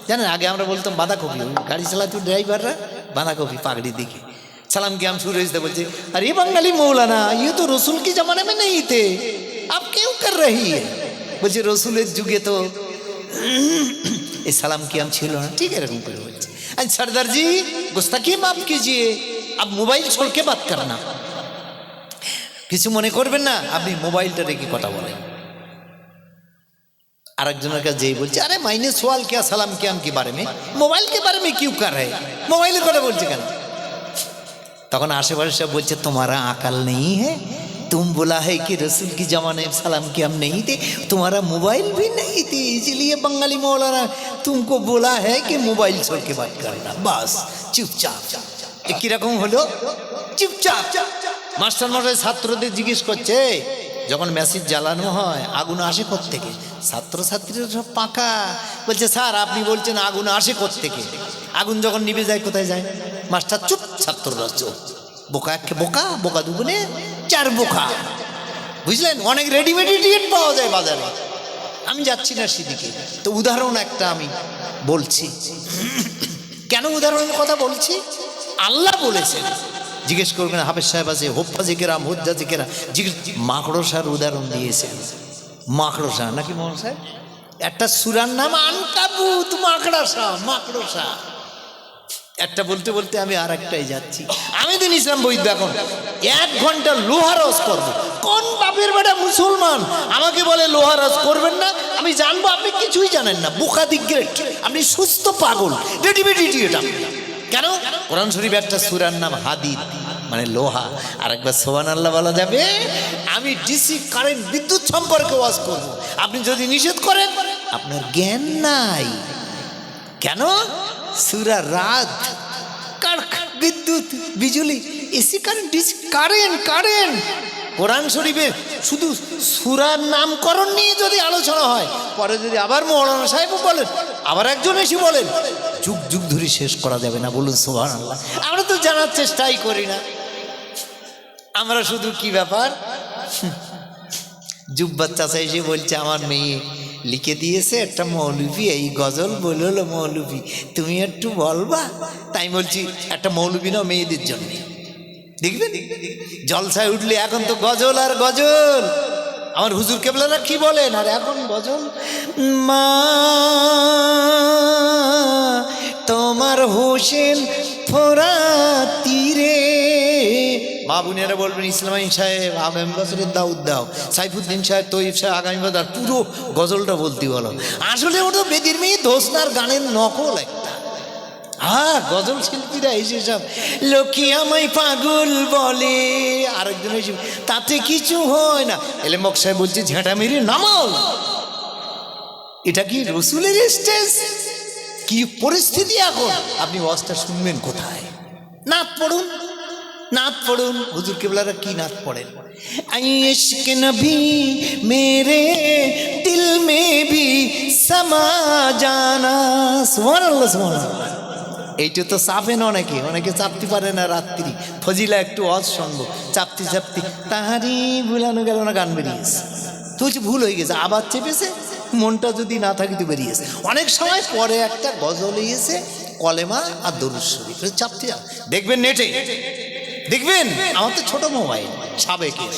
জানেন। আগে আমরা বলতাম বাঁধাকপি, গাড়ি চালাতো ড্রাইভাররা বাঁধাকপি পাগড়ি দিকে সালাম কিয়াম শুরু হয়েছে। বলছে, আরে বাঙালি মৌলানা, ইয়ে তো রসুল কি জমানে में नहीं थे, आप क्यों कर रही है? বলছে রসুলের যুগে তো এই সালাম কিয়াম ছিল না। ঠিক এরকম করে বলছে। আজ সরদার জি গুস্তাখি মাফ कीजिए, अब মোবাইল छोड़ के बात करना। কিছু মনে করবেন না, আপনি মোবাইলটা রেখে কথা বলেন। আরেকজনের কাছে যেই বলছে, আরে মাইনে সওয়াল क्या सलाम कियाम के बारे में, मोबाइल के बारे में क्यों कर रहे, মোবাইলের কথা বলছে কেন? তখন আশেপাশে সব বলছে, तुम्हारा अकल नहीं है, तुम बोला है कि रसूल की जमाने में सलाम कियाम नहीं थे, तुम्हारा मोबाइल भी नहीं थे, इसलिए बंगाली मौलाना तुमको बोला है कि मोबाइल छोड़ के बात करना, बस चुपचाप। কিরকম হলো? চুপচাপ। মাস্টার মশাই ছাত্রদের জিজ্ঞেস করছে, যখন মেসেজ জ্বালানো হয় আগুন আসে কোত্থেকে? ছাত্রছাত্রীরা সব পাকা বলছে, স্যার আপনি বলছেন আগুন আসে কোত্থেকে? আগুন যখন নিভে যায় কোথায় যায়? মাস্টার চুপ, ছাত্ররা চুপ। বোকা একে বোকা, বোকা দুগুনে চার বোকা। বুঝলেন? অনেক রেডিমেড ইডিয়েট পাওয়া যায় বাজারে। আমি যাচ্ছি না সেদিকে। তো উদাহরণ একটা আমি বলছি। কেন উদাহরণের কথা বলছি? আল্লাহ বলেছেন, জিজ্ঞেস করবেন হাফেজ সাহেব আছে, হোপ্পাজি কেরাম, হুজ্জাজি কেরাম, মাকড়সার উদাহরণ দিয়েছেন। মাকড়সা নাকি মোহন সাহেব? একটা সূরার নাম আনকাবুত, মাকড়সা। একটা বলতে বলতে আমি আর একটাই যাচ্ছি। আমি দিন ইসলাম বৈদ্য এখন 1 ঘন্টা লোহারস করবো। কোন বাপের বেটা মুসলমান আমাকে বলে লোহারস করবেন না? আমি জানবো আপনি কিছুই জানেন না, বোকা দিগ্রেট, আপনি সুস্থ পাগল, রেডিমেড ইডিয়েট। কেন? কোরআন শরীফ একটা সূরার নাম হাদিদ, মানে লোহা। আর একবার সুবহানাল্লাহ বলা যাবে? আমি ডিসি কারেন্ট, বিদ্যুৎ সম্পর্কে ওয়াজ করব। আপনি যদি নিষেধ করেন আপনার জ্ঞান নাই। কেন? সূরা রাত, বিদ্যুৎ, বিজলি, এসি কারেন্ট, ডিসি কারেন্ট। কোরআন শরীফে শুধু সূরার নামকরণ নিয়ে যদি আলোচনা হয়, পরে যদি আবার মৌলানা সাহেব বলেন, আবার একজন এসে বলেন, যুগ যুগ ধরে শেষ করা যাবে না। বলুন সুবহানাল্লাহ। আমরা তো জানার চেষ্টাই করি না। আমরা শুধু কি ব্যাপার, জুব্বার চাচা এসে বলছে, আমার মেয়ে লিখে দিয়েছে একটা মৌলবি এই গজল বললো, মৌলবি তুমি একটু বলবা? তাই বলছি একটা মৌলবি নাও মেয়েদের জন্য। দেখবেন জলসায় উঠলে এখন তো গজল আর গজল। আমার হুজুর কেবলারা কি বলেন, আর এখন গজল। মা তোমার হোসেন ফোরাত তীরে, মা বোনেরা বলবেন ইসলামাইন সাহেব আগামী বছরের দাউদ দাও, সাইফুদ্দিন সাহেব, তৈব সাহেব আগামী বছর, পুরো গজলটা বলতে বলো। আসলে ওটা বেদির মেয়ে ধোসনার গানের নকল একটা। গজল শিল্পীরা এসে সব লোকে আমায় পাগল বলে, আরেকজন এসে তাতে কিছু হয় না। এলেমক সাহেব বলছে ঝাঁটা মেরে নামাও। এটা কি রসুলের স্টেজ? কি পরিস্থিতি এখন? আপনি ওয়াজটা শুনবেন কোথায়? নাত পড়ুন, নাত পড়ুন। হুজুর কেবলারা কি নাত পড়েন? ইশক নবী মেরে দিল মে ভি সমা জানা। সুবহানাল্লাহ সুবহানাল্লাহ। এইটা তো চাপে না, অনেকে চাপতে পারে না। রাত্রি ফজিলা একটু অজ শুনবো, চাপতে চাপতে তাহারি ভুলানো গেল না, গান বেরিয়েছে। তো ভুল হয়ে গেছে, আবার চেপেছে, মনটা যদি না থাকি তো বেরিয়েছে। অনেক সময় পরে একটা গজল এসে কলেমা আর দরুদ শরীফ চাপতে দেখবেন নেটে, দেখবেন। আমার তো ছোট মোবাইল, সাবেকের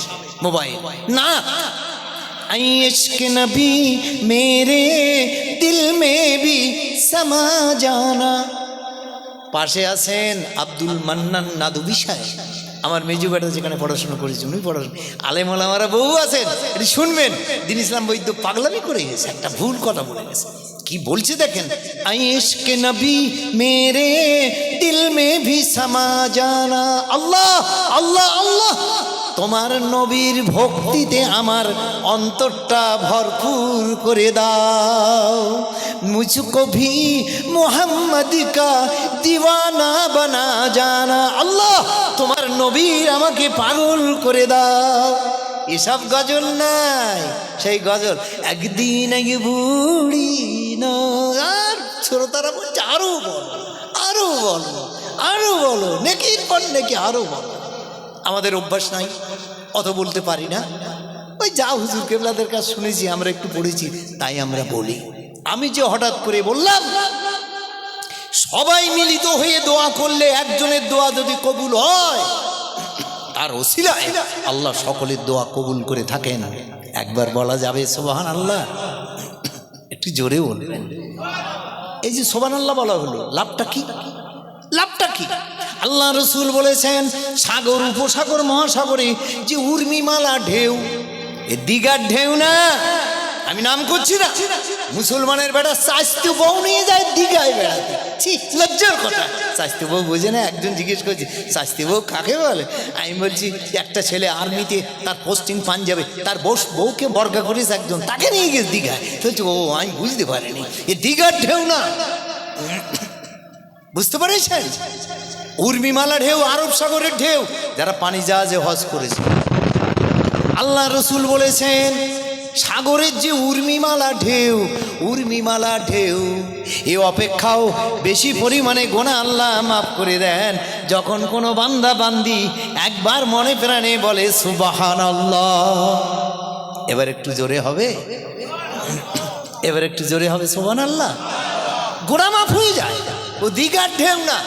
মোবাইল না। ইশক নবী মেরে দিল মে ভি সমা জানা। পাশে আছেন আব্দুল মান্নান নাদুবি সাহেব, আমার মেজু বেটা যেখানে পড়াশোনা করেছি উনি পড়াশোনা। আলেম ওলামারা বহু আছেন, এটি শুনবেন। দিন ইসলাম বৈদ্য পাগলামি করে গেছে, একটা ভুল কথা বলে গেছে। কি বলছে দেখেন, ইশক নবী মেরে দিল মে ভি সমা জানা। আল্লাহ আল্লাহ আল্লাহ, তোমার নবীর ভক্তিতে আমার অন্তরটা ভরপুর করে দাও। মুঝকো ভি মোহাম্মদ কা দিওয়ানা বানা জানা। আল্লাহ, তোমার নবীর আমাকে পাগল করে দাও। এসব গজল নাই, সেই গজল একদিন এক বুড়ি না। আর শ্রোতারা বলছে আরো বলো, আরো বলো, আরো বলো, নেকির পর নেকি আরো বলো। আমাদের অভ্যাস নাই, অত বলতে পারি না। ওই যা হুজুর কেবলাদের কাছে শুনেছি, আমরা একটু পড়েছি, তাই আমরা বলি। আমি যে হঠাৎ করে বললাম, সবাই মিলিত হয়ে দোয়া করলে একজনের দোয়া যদি কবুল হয়, তার ওসিলায় আল্লাহ সকলের দোয়া কবুল করে থাকেন। একবার বলা যাবে সুবহানাল্লাহ? একটু জোরে বলবেন। এই যে সুবহানাল্লাহ বলা হলো, লাভটা কি? লাভটা কি? আল্লাহ রসুল বলেছেন, সাগর উপসাগর মহাসাগরে যে উর্মিমালা ঢেউ, এ দীঘার ঢেউ না। আমি নাম করছি না, মুসলমানের বেটা চাইতে বউ নিয়ে যায় দীঘায় বেড়াতে। লজ্জার কথা। চাইতে বউ বোঝে না। একজন জিজ্ঞেস করছে, চাইতে বউ কাকে বলে? আমি বলছি, একটা ছেলে আর্মিতে, তার পোস্টিং পাঞ্জাবে, তার বউকে বর্গা করেছে একজন, তাকে নিয়ে গেছে দীঘায়। বলছে, ও আমি বুঝতে পারিনি, এ দীঘার ঢেউ না। বুঝতে পারছেন? উর্মিমালা ঢেউ, আরব সাগরের ঢেউ। যারা পানি জাহাজে হজ করেছে, আল্লাহ রসুল বলেছেন, সাগরের যে উর্মিমালা ঢেউ, উর্মিমালা ঢেউ, এ অপেক্ষাও বেশি পরিমাণে গোনা আল্লাহ মাফ করে দেন যখন কোনো বান্দা বান্দি একবার মনে প্রাণে বলে সুবহানাল্লাহ। এবার একটু জোরে হবে, এবার একটু জোরে হবে সুবহানাল্লাহ। গোনা মাফ হয়ে যায়। ও দীঘার ঢেউ না।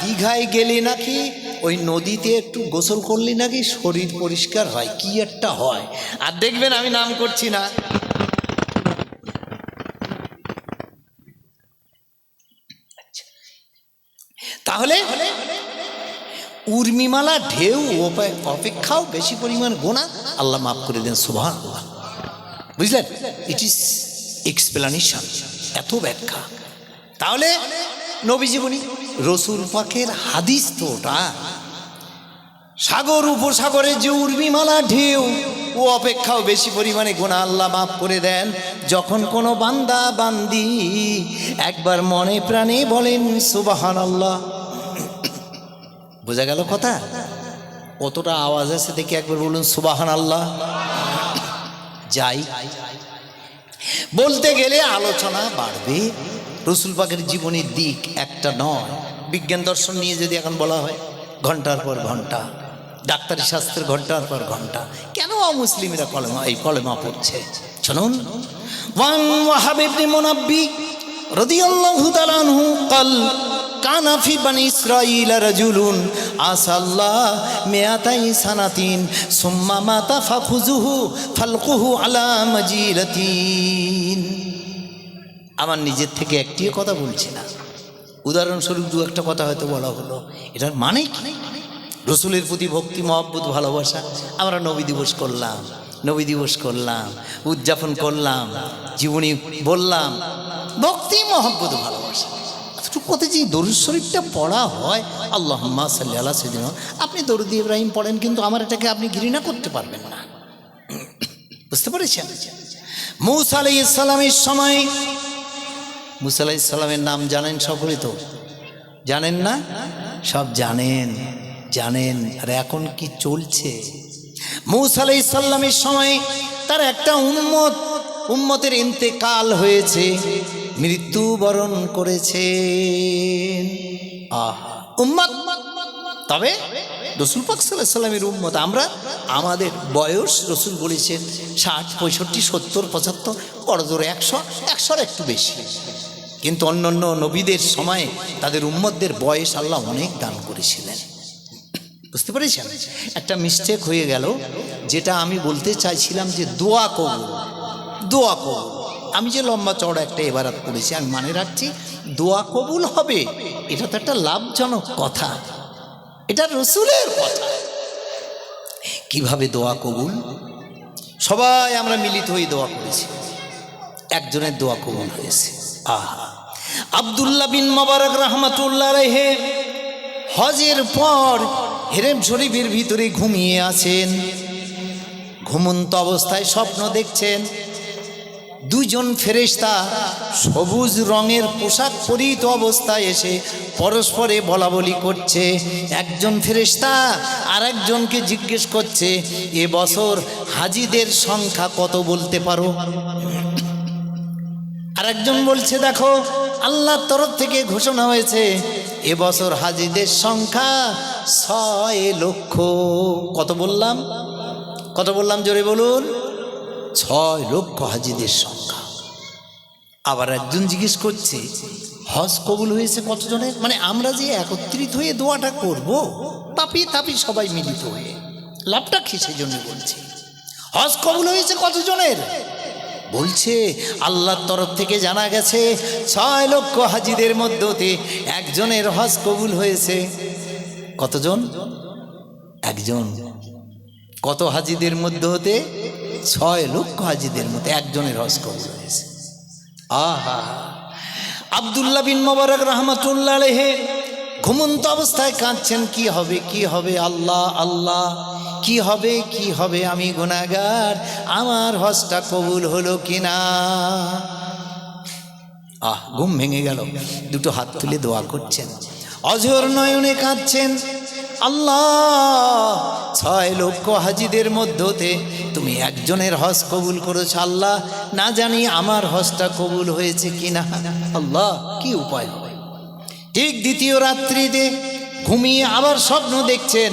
দীঘায় গেলে নাকি ওই নদীতে একটু গোসল করলে নাকি শরীর পরিষ্কার হয়, কি একটা হয়। আর দেখবেন, আমি নাম করছি না, তাহলে উর্মিমালা ঢেউ অপেক্ষাও বেশি পরিমাণ গোনা আল্লাহ মাফ করে দেন সুবহানাল্লাহ। বুঝলেন? ইট ইজ এক্সপ্লেনেশন, এত ব্যাখ্যা। তাহলে নবী জীবনী, রসুল পাকের হাদিস তো ওটা। সাগর উপসাগরে যে উর্মিমালা ঢেউ, ও অপেক্ষাও বেশি পরিমাণে গুনাহ আল্লাহ মাফ করে দেন যখন কোনো বান্দা বান্দি একবার মনে প্রাণে বলেন সুবহানাল্লাহ। বোঝা গেল কথা? কতটা আওয়াজ আছে দেখি একবার বলুন সুবহানাল্লাহ। যাই, বলতে গেলে আলোচনা বাড়বে। রসুল পাকের জীবনের দিক একটা নয়। বিজ্ঞান দর্শন নিয়ে যদি এখন বলা হয়, ঘন্টার পর ঘন্টা, ডাক্তারি শাস্ত্রের ঘন্টার পর ঘন্টা। কেন অমুসলিমরা কলেমা পড়ছে? শুনুন, ওয়ান ওয়াহাব ইবনে মুনাব্বি রাদিয়াল্লাহু তাআলা আনহু قال كان في بني إسرائيل رجل عصى الله 200 سنة ثم مات فخذوه فالقوه على مجيلتين। আমার নিজের থেকে একটিও কথা বলছি না, উদাহরণস্বরূপ দু একটা কথা হয়তো বলা হলো। এটার মানে কি? রসুলের প্রতি ভক্তি মহব্বত ভালোবাসা। আমরা নবী দিবস করলাম, নবী দিবস করলাম, উদযাপন করলাম, জীবনী বললাম, ভক্তি মহব্বত ভালোবাসা। কোথায় যে দরুদ শরীফটা পড়া হয়, আল্লাহুম্মা সাল্লি আলা সাইয়্যিদিনা, আপনি দরুদ ইব্রাহিম পড়েন, কিন্তু আমার এটাকে আপনি ঘৃণা করতে পারবেন না। বুঝতে পেরেছেন? মূসা আলাইহিস সালামের সময়, মূসা আলাইহিস সালামের নাম জানেন সকলে? তো জানেন না? সব জানেন। জানেন আর এখন কি চলছে? মূসা আলাইহিস সালামের সময় তার একটা উম্মতের ইন্তেকাল হয়েছে, মৃত্যুবরণ করেছে। উম্মত, তবে রসুল পাক সাল্লাল্লাহু আলাইহি সাল্লামের উম্মত আমরা, আমাদের বয়স রসুল বলেছেন 60, 65, 70, 75, বড় জোরে 100-100 একটু বেশি। কিন্তু অন্যান্য নবীদের সময়ে তাদের উম্মতদের বয়স আল্লাহ অনেক দান করেছিলেন। বুঝতে পেরেছেন? একটা মিস্টেক হয়ে গেল, যেটা আমি বলতে চাইছিলাম যে দোয়া কবুল, দোয়া কবুল। আমি যে লম্বা চওড়া একটা ইবারত পড়েছি, আমি মানে রাখছি দোয়া কবুল হবে, এটা তো একটা লাভজনক কথা, এটা রসুলের কথা। কিভাবে দোয়া কবুল? সবাই আমরা মিলিত হয়ে দোয়া করেছি, একজনের দোয়া কবুল হয়েছে। আব্দুল্লাহ বিন মুবারক রাহমাতুল্লাহ আলাইহি হজের পর হেরেম শরীফের ভিতরে ঘুমিয়ে আছেন। ঘুমন্ত অবস্থায় স্বপ্ন দেখছেন, দুজন ফেরেশতা সবুজ রঙের পোশাক পরিহিত অবস্থায় এসে পরস্পরে বলাবলি করছে। একজন ফেরেশতা আর একজনকে জিজ্ঞেস করছে, এবছর হাজিদের সংখ্যা কত বলতে পারো? আর একজন বলছে, দেখো আল্লাহর তরফ থেকে ঘোষণা হয়েছে এবছর হাজিদের সংখ্যা 6 লক্ষ। কত বললাম? কত বললাম? জোরে বলুন। 6 লক্ষ হাজিদের সংখ্যা। আবার একজন জিজ্ঞেস করছে, হজ কবুল হয়েছে কতজনের? মানে আমরা যে একত্রিত হয়ে দোয়াটা করব, তাপি সবাই মিলিত হয়ে, লাভটা কি সেই জন্য বলছি, হজ কবুল হয়েছে কতজনের? বলছে আল্লাহর তরফ থেকে জানা গেছে 6 লক্ষ হাজিদের মধ্যে একজনের হজ কবুল হয়েছে। কতজন? একজন। কত হাজিদের মধ্যে হতে? 6 লক্ষ হাজিদের মধ্যে একজনের হজ কবুল হয়েছে। আহা! আব্দুল্লাহ বিন মুবারক রাহমাতুল্লাহ আলাইহি ঘুমন্ত অবস্থায় কাঁদছেন, কি হবে, কি হবে, আল্লাহ আল্লাহ, কি হবে, কি হবে, আমি গুনাহগার, আমার হজটা কবুল হলো কিনা। ঘুম ভেঙে গেল, দুটো হাত তুলে দোয়া করছেন, অঝোর নয়নে কাঁদছেন, আল্লাহ 6 লক্ষ হাজিদের মধ্যে তুমি একজনের হজ কবুল করেছ, আল্লাহ না জানি আমার হজটা কবুল হয়েছে কিনা, আল্লাহ কি উপায় হবে। ঠিক দ্বিতীয় রাত্রিতে ঘুমিয়ে আবার স্বপ্ন দেখছেন,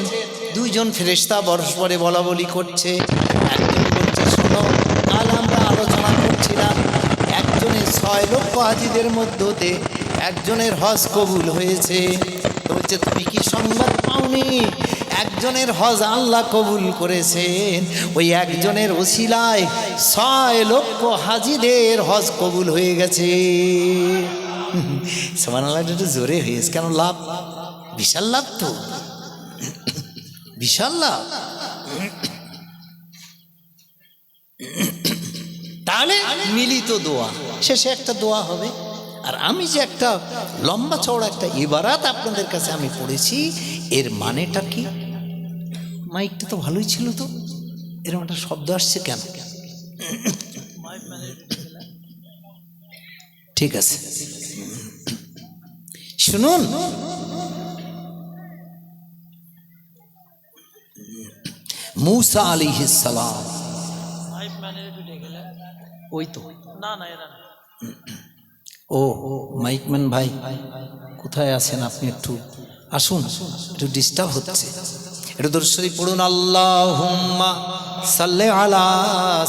দুইজন ফেরেশতা পরস্পরে বলাবলি করছে। একজন বলছে, শোনো, কাল আমরা আলোচনা করছিলাম একজনের 6 লক্ষ হাজিদের মধ্যে একজনের হজ কবুল হয়েছে। বলছে, তুমি কি সংবাদ পাওনি? একজনের হজ আল্লাহ কবুল করেছেন, ওই একজনের ওসিলায় 6 লক্ষ হাজিদের হজ কবুল হয়ে গেছে। সুবহানাল্লাহ, একটু জোরে হয়েছে কেন? লাভ, বিশাল লাভ তো, বিশাল লাভ। তাহলে মিলিত দোয়া, শেষে একটা দোয়া হবে। আর আমি যে একটা লম্বা চওড়া একটা ইবারাত আপনাদের কাছে আমি পড়েছি, এর মানেটা কি? মাইকটা তো ভালোই ছিল, তো এরকম একটা শব্দ আসছে কেন? ঠিক আছে, শুনুন। मूसा अलैहिस्सलाम, ওই তো না না এরা ও মাইকম্যান ভাই কোথায় আছেন আপনি? একটু আসুন, একটু ডিস্টার্ব হচ্ছে। একটু দরুদ শরীফ পড়ুন। আল্লাহুম্মা সাল্লি আলা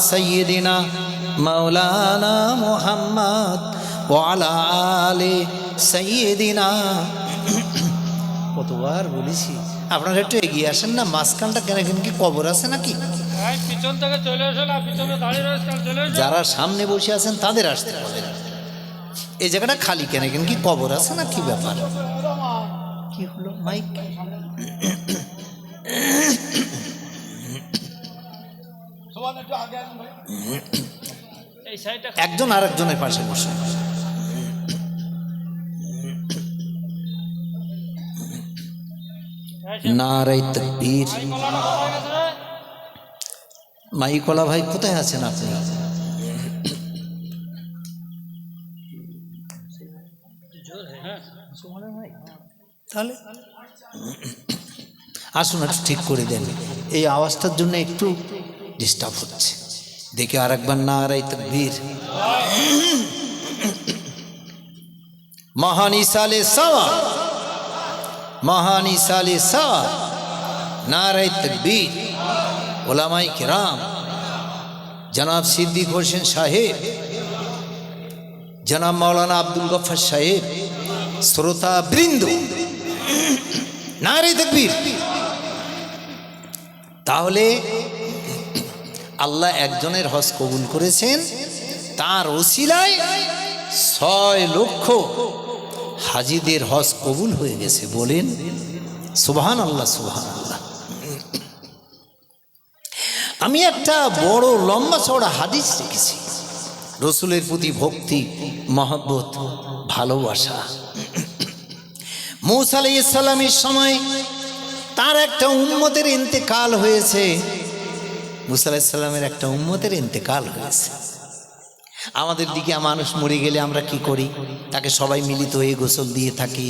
সাইয়্যিদিনা মাওলানা মুহাম্মদ ওয়া আলা আলি সাইয়্যিদিনা। কতবার বলেছি আপনারা একটু এগিয়ে আসেন না, মাঝখানটা কেন, কি কবর আছে নাকি? পিছন থেকে চলে এসো না, পিছনে দাঁড়িয়ে রয়েছে, চলে এসো। যারা সামনে বসে আছেন তাদের আসতে হবে। এই জায়গাটা খালি কেন, কি কবর আছে না, কি ব্যাপার? কি হলো মাইক? একজন আর একজনের পাশে বসে। নারায়ে তাকবীর। মাইকওয়ালা ভাই কোথায় আছেন আপনি? তাহলে আসুন একটু ঠিক করে দেন, এই আওয়াজটার জন্য একটু ডিস্টার্ব হচ্ছে। দেখে আর একবার নারায়ে তাকবীর। মহান ইসালে সওয়াব, মহান ইসালে সওয়াব, নারায়ে তাকবীর। ওলামায়ে কিরাম, জনাব সিদ্দিক হোসেন সাহেব, জনাব মাওলানা আব্দুল গফফার সাহেব, শ্রোতা বৃন্দ, নারায়ে তাকবীর। তাহলে আল্লাহ একজনের হজ কবুল করেছেন, তার ওসিলায় 6 লক্ষ হাজিদের হজ কবুল হয়ে গেছে। বলেন সুবহানাল্লাহ, সুবহানাল্লাহ। আমি একটা বড় লম্বা চওড়া হাদিস দেখেছি, রসুলের প্রতি ভক্তি, মহব্বত, ভালোবাসা। মূসা আলাইহিস সালামের সময় তার একটা উম্মতের ইন্তেকাল হয়েছে। মূসা আলাইহিস সালামের একটা উম্মতের ইন্তেকাল হয়েছে। আমাদের দিকে মানুষ মরে গেলে আমরা কি করি? তাকে সবাই মিলিত হয়ে গোসল দিয়ে থাকি,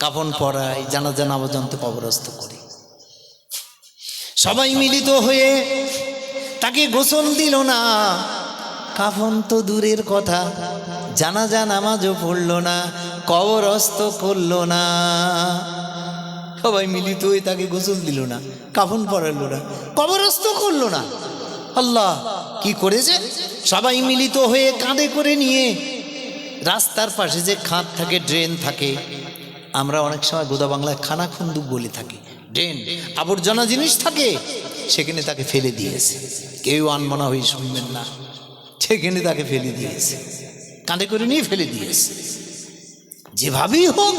কাফন পরাই, জানাজা নামাজ অন্তে কবরস্থ করি। সবাই মিলিত হয়ে তাকে গোসল দিল না, কাফন তো দূরের কথা, জানাজা নামাজও পড়লো না, কবরস্থ করলো না। সবাই মিলিত হয়ে তাকে গোসল দিল না, কাফন পরালো না, কবরস্থ করলো না। আল্লাহ কি করেছে? সবাই মিলিত হয়ে কাঁধে করে নিয়ে রাস্তার পাশে যে খাদ থাকে, ড্রেন থাকে, আমরা অনেক সময় গোদা বাংলায় খানা খুন্দুক বলে থাকি, ড্রেন, আবর্জনা জিনিস থাকে, সেখানে তাকে ফেলে দিয়েছে। কেউ আনমনা হয়ে শুনবেন না, সেখানে তাকে ফেলে দিয়েছে, কাঁধে করে নিয়ে ফেলে দিয়েছে। যেভাবেই হোক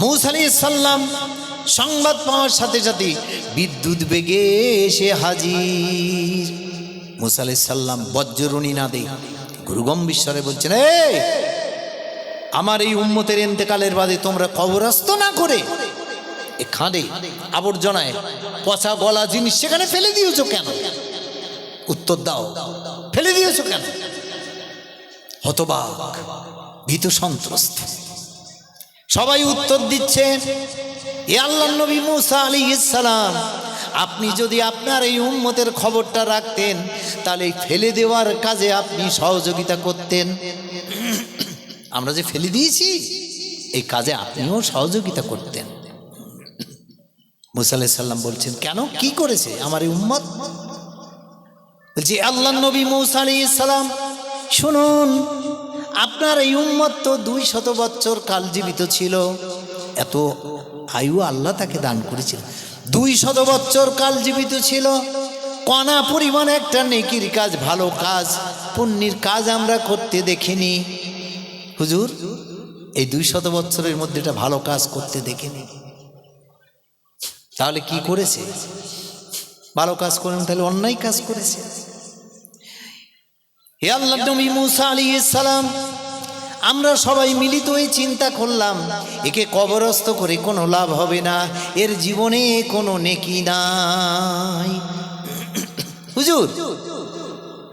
মূসা আলাইহিস সালাম সংবাদ পাওয়ার সাথে সাথে বিদ্যুৎ বেগে এসে হাজির। মূসা আলাইহিস সালাম বজ্ররণী নাদে গুরুগম্ভীর স্বরে বলছেন, এই আমার এই উম্মতের ইন্তেকালের বাদে তোমরা কবরস্থ না করে এ খাঁড়ে আবর্জনায় পচা গলা জিনিস সেখানে ফেলে দিয়েছো কেন? উত্তর দাও, ফেলে দিয়েছো কেন? হতবাক, ভীত সন্ত্রস্ত সবাই উত্তর দিচ্ছে, এ আল্লাহর নবী মূসা আলাইহিস সালাম, আপনি যদি আপনার এই উম্মতের খবরটা রাখতেন, তাহলে এই ফেলে দেওয়ার কাজে আপনি সহযোগিতা করতেন। আমরা যে ফেলে দিয়েছি এই কাজে আপনিও সহযোগিতা করতেন। মূসা আলাইহিস সালাম বলছেন, কেন, কি করেছে আমার এই উম্মত? বলছি, আল্লাহর নবী মূসা আলাইহিস সালাম, শুনুন, আপনার এই উম্মত তো 200 বছর কাল জীবিত ছিল। এত আয়ু আল্লাহ তাকে দান করেছিল। 200 বছর কাল জীবিত ছিল, কণা পরিমাণ একটা নেকির কাজ, ভালো কাজ, পুণ্যের কাজ আমরা করতে দেখিনি। হুজুর, এই 200 বছরের মধ্যে একটা ভালো কাজ করতে দেখিনি। তাহলে কি করেছে? ভালো কাজ করেন, তাহলে অন্যায় কাজ করেছে। হে আল্লাহর নবী মূসা আলাইহিস সালাম, আমরা সবাই মিলিত হয়ে চিন্তা করলাম, একে কবরস্থ করে কোনো লাভ হবে না, এর জীবনে কোনো নেকি নাই। হুজুর,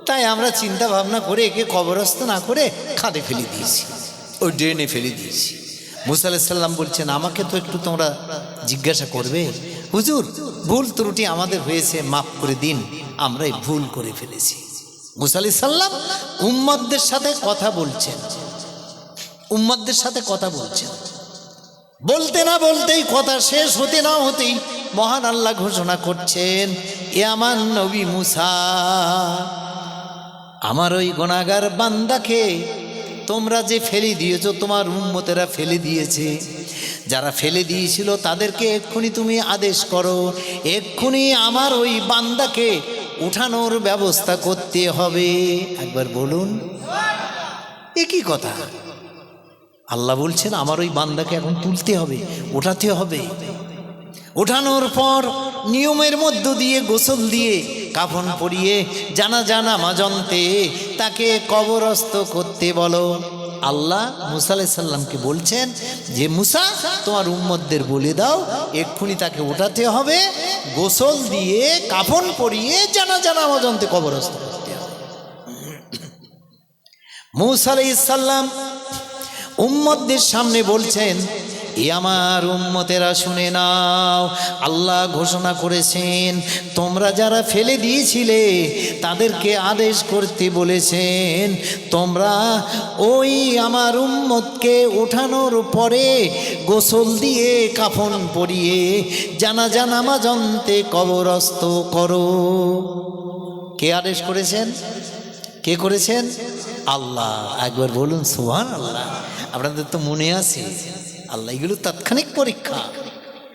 তাই আমরা চিন্তা ভাবনা করে একে কবরস্থ না করে খাদে ফেলে দিয়েছি, ওই ড্রেনে ফেলে দিয়েছি। মূসা আলাইহিস সালাম বলছেন, আমাকে তো একটু তোমরা জিজ্ঞাসা করবে, হুজুর ভুল ত্রুটি আমাদের হয়েছে, মাফ করে দিন, আমরাই ভুল করে ফেলেছি। মূসা আলাইহিস সালাম উম্মতদের সাথে কথা বলছেন, উম্মতদের সাথে কথা বলছেন। বলতে না বলতেই, কথা শেষ হতে না হতেই মহান আল্লাহ ঘোষণা করছেন, এ আমার নবী মূসা, আমার ওই গুনাহগার বান্দাকে তোমরা যে ফেলে দিয়েছো, তোমার উম্মতেরা ফেলে দিয়েছে, যারা ফেলে দিয়েছিল তাদেরকে এক্ষুনি তুমি আদেশ করো, এক্ষুনি আমার ওই বান্দাকে উঠানোর ব্যবস্থা করতে হবে। একবার বলুন, এ কি কথা? আল্লাহ বলছেন, আমার ওই বান্দাকে এখন তুলতে হবে, ওঠাতে হবে। ওঠানোর পর নিয়মের মধ্য দিয়ে, গোসল দিয়ে, কাফন পরিয়ে, জানাজা নামাজ অন্তে তাকে কবরস্থ করতে বলো। আল্লাহ মূসা আলাইহিস সালামকে বলছেন যে, মূসা তোমার উম্মতদের বলে দাও, এক্ষুনি তাকে ওঠাতে হবে, গোসল দিয়ে, কাফন পরিয়ে, জানাজা নামাজ অন্তে কবরস্থ করতে হবে। মূসা আলাইহিস সালাম উম্মতদের সামনে বলছেন, এ আমার উম্মতেরা শুনে নাও, আল্লাহ ঘোষণা করেছেন তোমরা যারা ফেলে দিয়েছিলে তাদেরকে আদেশ করতে বলেছেন, তোমরা ওই আমার উম্মতকে ওঠানোর পরে গোসল দিয়ে কাফন পরিয়ে জানাজা নামাজ অন্তে কবরস্থ করো। কে আদেশ করেছেন? কে করেছেন? আল্লাহ। একবার বলুন সুবহানাল্লাহ। আপনাদের তো মনে আছে, আল্লাহ এগুলো তাৎক্ষণিক পরীক্ষা,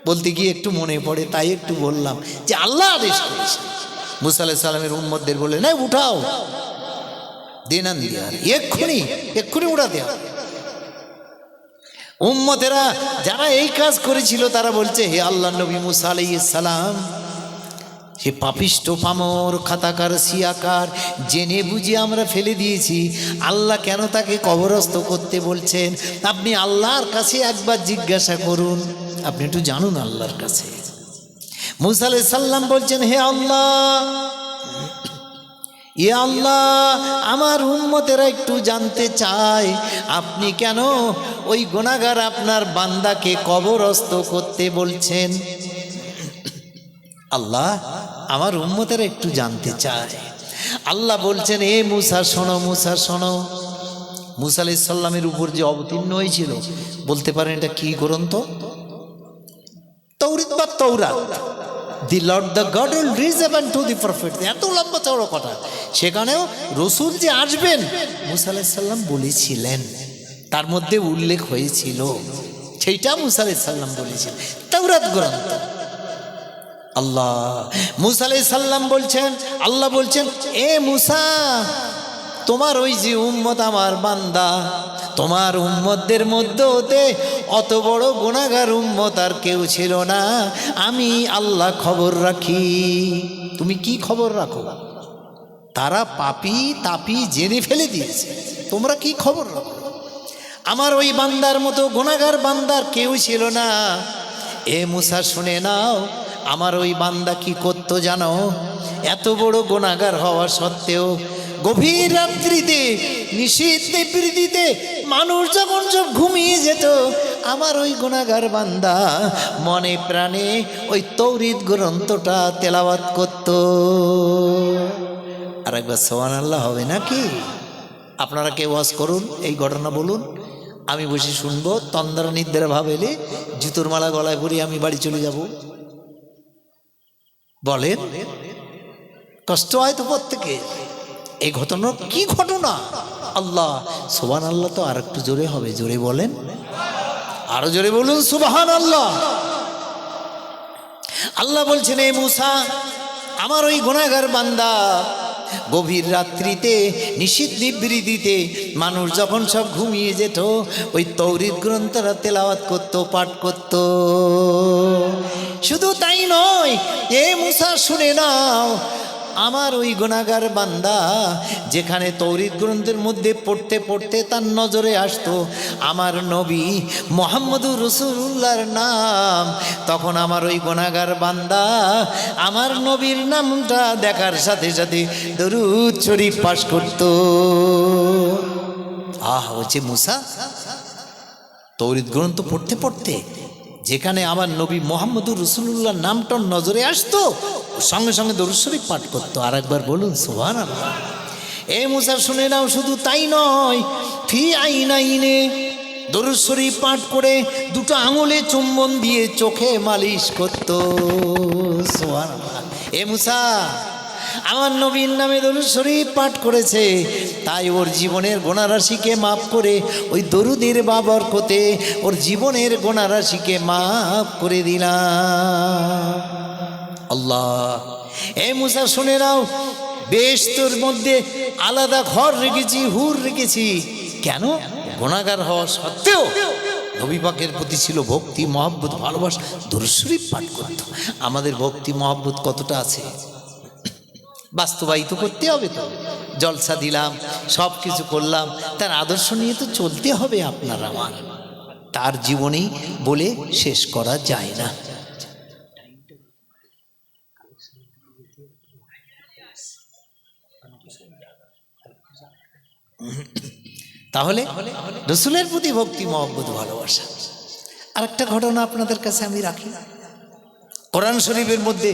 বলতে গিয়ে একটু মনে পড়ে তাই একটু বললাম যে আল্লাহ আদেশ করেছেন। মুসা আলাইহিস সালামের উম্মতদের বলে না উঠাও, দিনান দিয়া এক্ষুনি এক্ষুনি উঠা দেয়া। উম্মতেরা যারা এই কাজ করেছিল তারা বলছে হে আল্লাহ নবী মুসা আলাইহিস সালাম, সে পাপিষ্ট পামর খাতাকার সিয়াকার জেনে বুঝে আমরা ফেলে দিয়েছি, আল্লাহ কেন তাকে কবরস্থ করতে বলছেন? আপনি আল্লাহর কাছে একবার জিজ্ঞাসা করুন, আপনি একটু জানুন আল্লাহর কাছে। মুসা আলাইহিস সালাম বলছেন হে আল্লাহ, ইয়া আল্লাহ, আমার উম্মতেরা একটু জানতে চায় আপনি কেন ওই গুনাহগার আপনার বান্দাকে কবরস্থ করতে বলছেন। আল্লাহ, আমার উম্মতেরা একটু জানতে চায়। আল্লাহ বলছেন এ মুসা শোনো, মুসা শোনো। মুসা আলাইহিস সালামের উপর যে অবতীর্ণ হয়েছিল, বলতে পারেন এটা কি গ্রন্থ? তৌরাত বা তৌরাত। The lord the god will reveal to the prophet. এত লম্বা চওড়া কথা, সেখানেও রসুল যে আসবেন মুসা আলাইহিস সালাম বলেছিলেন, তার মধ্যে উল্লেখ হয়েছিল, সেইটা মুসা আলাইহিস সালাম বলেছিলেন, তৌরাত গ্রন্থ। আল্লাহ মুসা আলাইহিস সালাম বলছেন, আল্লাহ বলছেন এ মুসা, তোমার ওই যে উম্মত আমার বান্দা, তোমার উম্মতদের মধ্যে হতে অত বড় গুনাহগার উম্মত আর কেউ ছিল না, আমি আল্লাহ খবর রাখি। তুমি কি খবর রাখো? তারা পাপী তাপি জেনে ফেলে দিয়েছে, তোমরা কি খবর রাখো? আমার ওই বান্দার মতো গুনাহগার বান্দার কেউ ছিল না। এ মুসা শুনে নাও, আমার ওই বান্দা কি করতো জানো? এত বড় গুনাহগার হওয়া সত্ত্বেও গভীর রাত্রিতে নিশীথ নিভৃতিতে মানুষ যখন সব ঘুমিয়ে যেত, আমার ওই গুনাহগার বান্দা মনে প্রাণে ওই তৌরিত গ্রন্থটা তেলাওয়াত করত। আর একবার সুবহানাল্লাহ হবে নাকি? আপনারা কেউ ওয়াজ করুন, এই ঘটনা বলুন, আমি বসে শুনবো। তন্দ্রা নিদ্রা ভাব এলে জুতোর মালা গলায় পরিয়ে আমি বাড়ি চলে যাব। বলেন, কষ্ট হয় তো প্রত্যেকে। এই ঘটনা কি ঘটনা? আল্লাহ সুবহানাল্লাহ। তো আর একটু জোরে হবে, জোরে বলেন, আরো জোরে বলুন সুবহানাল্লাহ। আল্লাহ বলছেন এ মুসা, আমার ওই গুনাহগার বান্দা গভীর রাত্রিতে নিশীথ নিভৃতিতে মানুষ যখন সব ঘুমিয়ে যেত, ওই তৌরিত গ্রন্থরা তেলাওয়াত করত, পাঠ করত। শুধু তাই নয়, এ মুসা শুনে নাও, আমার ওই গুনাহগার বান্দা যেখানে তৌরিত গ্রন্থের মধ্যে পড়তে পড়তে তার নজরে আসতো আমার নবী মুহাম্মদুর রাসূলুল্লাহর নাম, তখন আমার ওই গুনাহগার বান্দা আমার নবীর নামটা দেখার সাথে সাথে দরুদ শরীফ পাঠ করত। হচ্ছে মুসা তৌরিত গ্রন্থ পড়তে পড়তে যেখানে আমার নবী মুহাম্মদুর রাসূলুল্লাহর নামটা নজরে আসতো, সঙ্গে সঙ্গে দরুদ শরীফ পাঠ করতো। আর একবার বলুন সুবহানাল্লাহ। এ মুসা শুনে নাও, শুধু তাই নয়, ফি আইনাইনে দরুদ শরীফ পাঠ করে দুটো আঙুলে চুম্বন দিয়ে চোখে মালিশ করত। সুবহানাল্লাহ। এ মুসা আমার নবীর নামে দরুদ শরীফ পাঠ করেছে, তাই ওর জীবনের গুনাহরাশিকে মাফ করে ওই দরুদের বাবরকতে ওর জীবনের গুনাহরাশিকে মাফ করে দিলাম। আল্লাহ। এ মুসা শুনে নাও, বেহেশতের মধ্যে আলাদা ঘর রেখেছি, হুর রেখেছি। কেন? গুনাহগার হওয়া সত্ত্বেও নবী পাকের প্রতি ছিল ভক্তি মহব্বত ভালোবাসা, দরুদ শরীফ পাঠ করত। আমাদের ভক্তি মহব্বত কতটা আছে বাস্তবায়িত করতে হবে। তো জলসা দিলাম, সব কিছু করলাম, তার আদর্শ নিয়ে তো চলতে হবে আপনার আমার। তার জীবনেই বলে শেষ করা যায় না। তাহলে রসুলের প্রতি ভক্তি মহব্বত ভালোবাসা। আরেকটা ঘটনা আপনাদের কাছে আমি রাখি। কোরআন শরীফের মধ্যে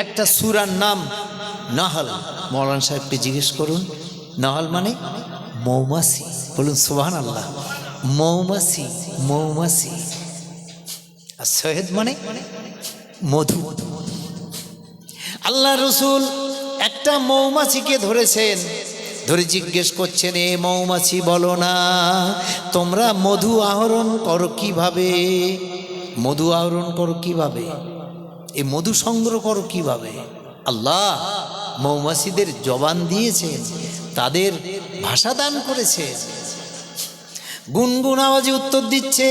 একটা সূরার নাম নাহল। মৌলানা সাহেবকে জিজ্ঞেস করুন, নাহল মানে মৌমাছি। বলুন সুবহানাল্লাহ। মৌমাছি, মৌমাছি। আর শহদ মানে মধু। আল্লাহ রসুল একটা মৌমাছিকে ধরেছেন, ধরে জিজ্ঞেস করছেন, এ মৌমাছি বলো না তোমরা মধু আহরণ করো কিভাবে? মধু আহরণ করো কিভাবে? এই মধু সংগ্রহ করো কিভাবে? আল্লাহ মৌমাছিদের জবান দিয়েছেন, তাদের ভাষা দান করেছে। গুনগুন আওয়াজে উত্তর দিচ্ছে,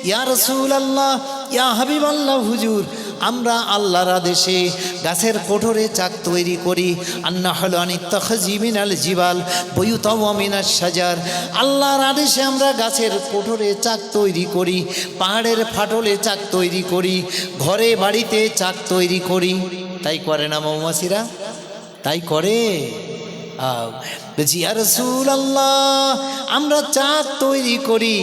ইয়া রাসূলুল্লাহ, ইয়া হাবিবাল্লাহ, হুজুর আমরা আল্লাহর আদেশে গাছের কোঠরে চাক তৈরি করি। আন্নাহলু আনিত্তাখাজি মিনাল জিবাল বুয়ুতাও মিনাশ শাজার। আল্লাহর আদেশে আমরা গাছের কোঠরে চাক তৈরি করি, পাহাড়ের ফাটলে চাক তৈরি করি, ঘরে বাড়িতে চাক তৈরি করি। তাই করে না মৌমাছিরা? তাই করে। ইয়া রাসূলুল্লাহ, আমরা চাক তৈরি করি।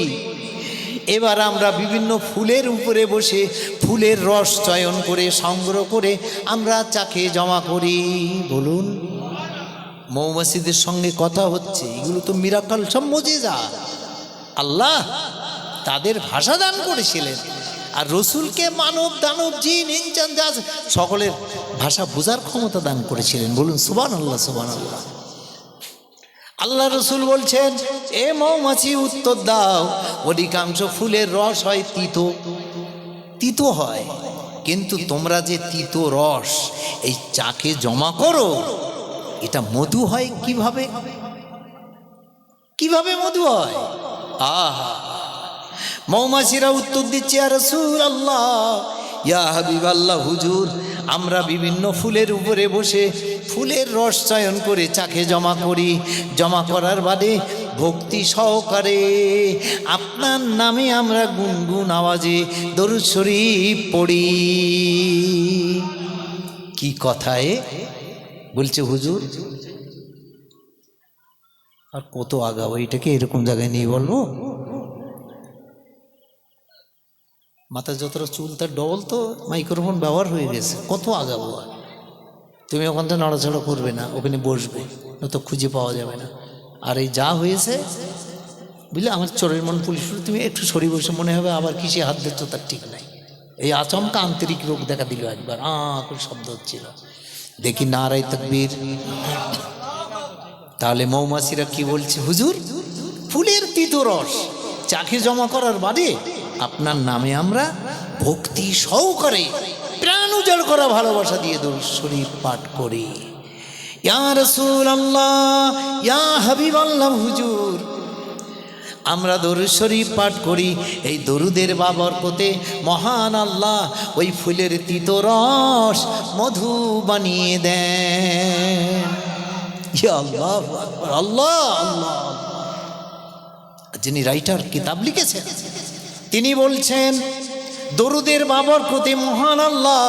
এবার আমরা বিভিন্ন ফুলের উপরে বসে ফুলের রস চয়ন করে সংগ্রহ করে আমরা চাকে জমা করি। বলুন, মৌমাছিদের সঙ্গে কথা হচ্ছে, এগুলো তো মিরাকল, সব মুজিজা। আল্লাহ তাদের ভাষা দান করেছিলেন, আর রসুলকে মানব দানব জিন ইনসান যা আছে সকলের ভাষা বোঝার ক্ষমতা দান করেছিলেন। বলুন সুবহানাল্লাহ, সুবহানাল্লাহ। আল্লাহ রসুল বলছেন, এ মৌমাছি উত্তর দাও, অধিকাংশ ফুলের রস হয় তিতো, তিতো হয়, কিন্তু তোমরা যে তিতো রস এই চাকে জমা করো, এটা মধু হয় কিভাবে? কিভাবে মধু হয়? আহা! মৌমাছিরা উত্তর দিচ্ছে, ইয়া রাসূলুল্লাহ, ইয়া হাবিবাল্লাহ, হুজুর আমরা বিভিন্ন ফুলের উপরে বসে ফুলের রস চয়ন করে চাকে জমা করি। জমা করার বাদে ভক্তি সহকারে আপনার নামে আমরা গুনগুন আওয়াজে দরুদ শরীফ পড়ি। কি কথায় বলছে হুজুর, আর কত আগাবো এটাকে, এরকম জায়গায় নিয়ে বলবো? মাথা যতটা চুল তার ডবল তো মাইক্রোফোন ব্যবহার হয়ে গেছে, কত আগাবো? তুমি ওখানটা নড়াচড়া করবে না, ওখানে বসবে, নয়তো খুঁজে পাওয়া যাবে না। আর এই যা হয়েছে বুঝলে, আমার চোরের মন পুলিশ, তুমি একটু সরি বসে মনে হবে আবার কিসে হাত দিচ্ছ তার ঠিক নাই। এই আচমকা আন্তরিক রোগ দেখা দিল একবার, করে শব্দ হচ্ছিল। দেখি নারায়ে তাকবীর। তাহলে মৌমাছিরা কি বলছে, হুজুর ফুলের তিতো রস চাকে জমা করার বাদে আপনার নামে আমরা ভক্তি সহকারে প্রাণ উজাড় করা ভালোবাসা দিয়ে দরুদ শরীফ পাঠ করি। ইয়া রাসূলুল্লাহ, ইয়া হাবিবাল্লাহ, হুজুর আমরা দরুদ শরীফ পাঠ করি। এই দরুদের বাবরকতে মহান আল্লাহ ওই ফুলের তিতো রস মধু বানিয়ে দেন। ইয়া আল্লাহু আকবার, আল্লাহ আল্লাহ। যিনি রাইটার কিতাব লিখেছেন তিনি বলছেন, দরুদের বাবরকতে মহান আল্লাহ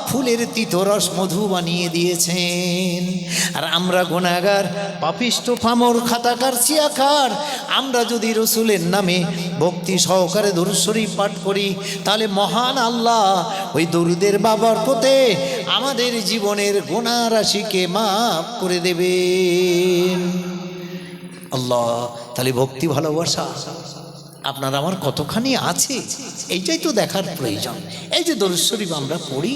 ফুলের তিতো রস মধু বানিয়ে দিয়েছেন। আর আমরা গুনাহগার, পাপিষ্ঠ, পামর, খাতাকার, সিয়াকার, আমরা যদি রসুলের নামে ভক্তি সহকারে দরুদ শরীফ পাঠ করি, তাহলে মহান আল্লাহ ওই দরুদের বাবরকতে আমাদের জীবনের গুনাহ রাশিকে মাফ করে দেবেন। আল্লাহ, তাহলে ভক্তি ভালোবাসা আপনার আমার কতখানি আছে, এইটাই তো দেখার প্রয়োজন। এই যে দরুদ শরীফ আমরা পড়ি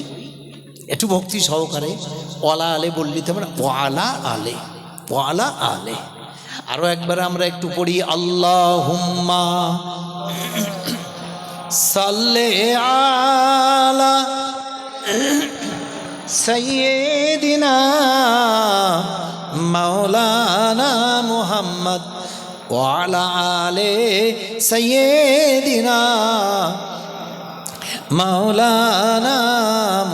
একটু ভক্তি সহকারে, ওয়ালা আলে বললি তো আমরা ওয়ালা আলে, ওয়ালা আলে। আরও একবার আমরা একটু পড়ি, আল্লাহুম্মা সাল্লি আলা সাইয়্যিদিনা মাওলানা মুহাম্মদ ওয়ালা আলে সাইয়্যিদিনা মাওলানা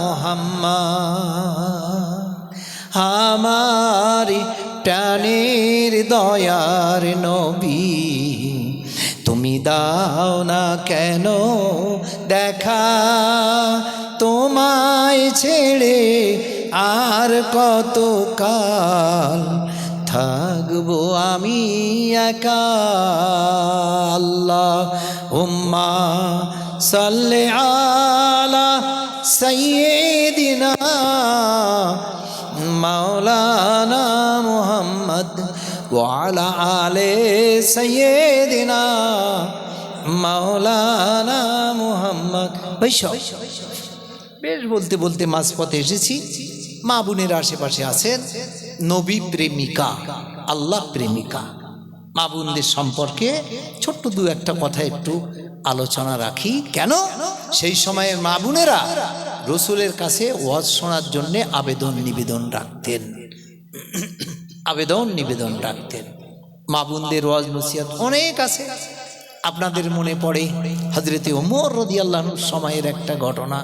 মুহাম্মদ। আমারি প্রাণের দয়ার নবী, তুমি দাও না কেন দেখা, তোমায় ছেড়ে আর কত কাল থাকবো আমি একা। আল্লাহুম্মা সাল্লি আলা সাইয়্যিদিনা মাওলানা মুহাম্মদ ওয়া আলা আলি সাইয়্যিদিনা মাওলানা মুহাম্মদ। বেশ বলতে বলতে মাঝপথে এসেছি। মা বোনের আশেপাশে আছেন নবী প্রেমিকা, আল্লাহ প্রেমিকা। মা বোনদের সম্পর্কে ছোট্ট দু একটা কথা একটু আলোচনা রাখি। কেন সেই সময়ে মা বোনেরা রসুলের কাছে ওয়াজ শোনার জন্যে আবেদন নিবেদন রাখতেন, আবেদন নিবেদন রাখতেন। মা বোনদের ওয়াজ নসিহত অনেক আছে। আপনাদের মনে পড়ে হযরতে ওমর রাদিয়াল্লাহু আনহুর সময়ের একটা ঘটনা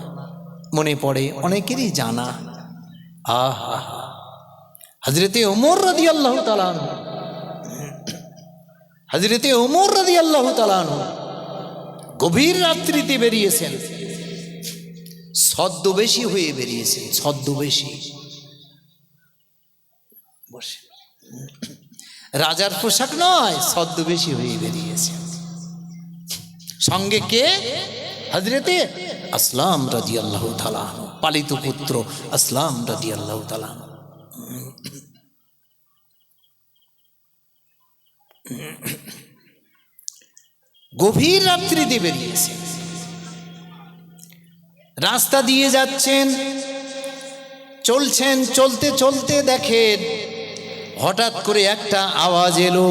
মনে পড়ে, অনেকেরই জানা। আহা, হযরতে ওমর রাদিয়াল্লাহু তাআলা আনহু, হযরতে ওমর রাদিয়াল্লাহু তাআলা আনহু গভীর রাত্রিতে বেরিয়েছেন, ছদ্মবেশী হয়ে বেরিয়েছেন, ছদ্মবেশী। বসে, রাজার পোশাক নয়, ছদ্মবেশী হয়ে বেরিয়েছেন। সঙ্গে কে? হযরতে আসলাম রাদিয়াল্লাহু তাআলা আনহু, পালিত পুত্র আসলাম রাদিয়াল্লাহু তাআলা আনহু। গভীর রাত্রিতে বেরিয়েছে, রাস্তা দিয়ে যাচ্ছেন, চলছেন, চলতে চলতে দেখেন হঠাৎ করে একটা আওয়াজ এলো।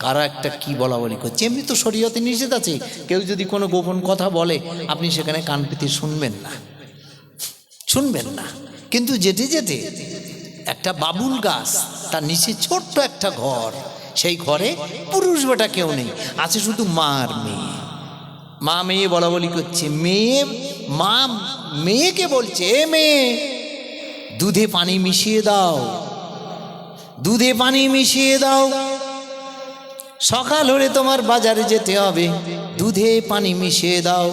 কারা একটা কি বলা বলি করছে। এমনি তো শরীয়তে নিষেধ আছে, কেউ যদি কোনো গোপন কথা বলে আপনি সেখানে কান পেতে শুনবেন না, শুনবেন না। কিন্তু যেতে যেতে একটা বাবুল গাছ, তার নিচে ছোট্ট একটা ঘর, সেই ঘরে পুরুষ বেটা কেউ নেই, আছে শুধু মা আর মেয়ে। মা মেয়ে বলা বলি করছে। মেয়ে, মা মেয়েকে বলছে, এ মেয়ে দুধে পানি মিশিয়ে দাও, দুধে পানি মিশিয়ে দাও, সকাল হলে তোমার বাজারে যেতে হবে, দুধে পানি মিশিয়ে দাও।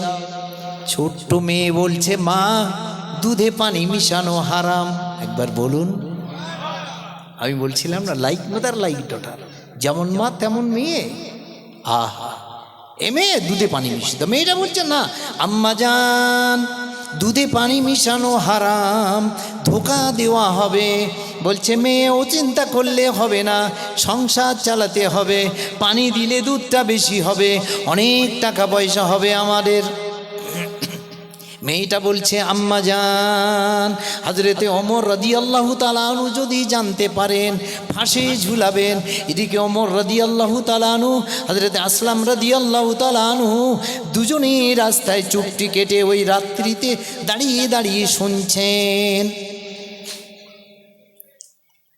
ছোট্ট মেয়ে বলছে, মা দুধে পানি মিশানো হারাম। একবার বলুন। আমি বলছিলাম না, লাইক মাদার লাইক ডটার, যেমন মা তেমন মেয়ে। আহা, এ মেয়ে দুধে পানি মিশিয়ে দাও। মেয়েটা বলছে, না আম্মা জান দুধে পানি মিশানো হারাম, ধোঁকা দেওয়া হবে। বলছে, মেয়ে ও চিন্তা করলে হবে না, সংসার চালাতে হবে, পানি দিলে দুধটা বেশি হবে, অনেক টাকা পয়সা হবে আমাদের। মেয়েটা বলছে, আম্মা জান হযরতে ওমর রাদিয়াল্লাহু তাআলা আনহু যদি জানতে পারেন ফাঁসি ঝুলাবেন। এদিকে ওমর রাদিয়াল্লাহু তাআলা আনহু, হযরতে আসলাম রাদিয়াল্লাহু তাআলা আনহু দুজনেই রাস্তায় চুপটি কেটে ওই রাত্রিতে দাঁড়িয়ে দাঁড়িয়ে শুনছেন।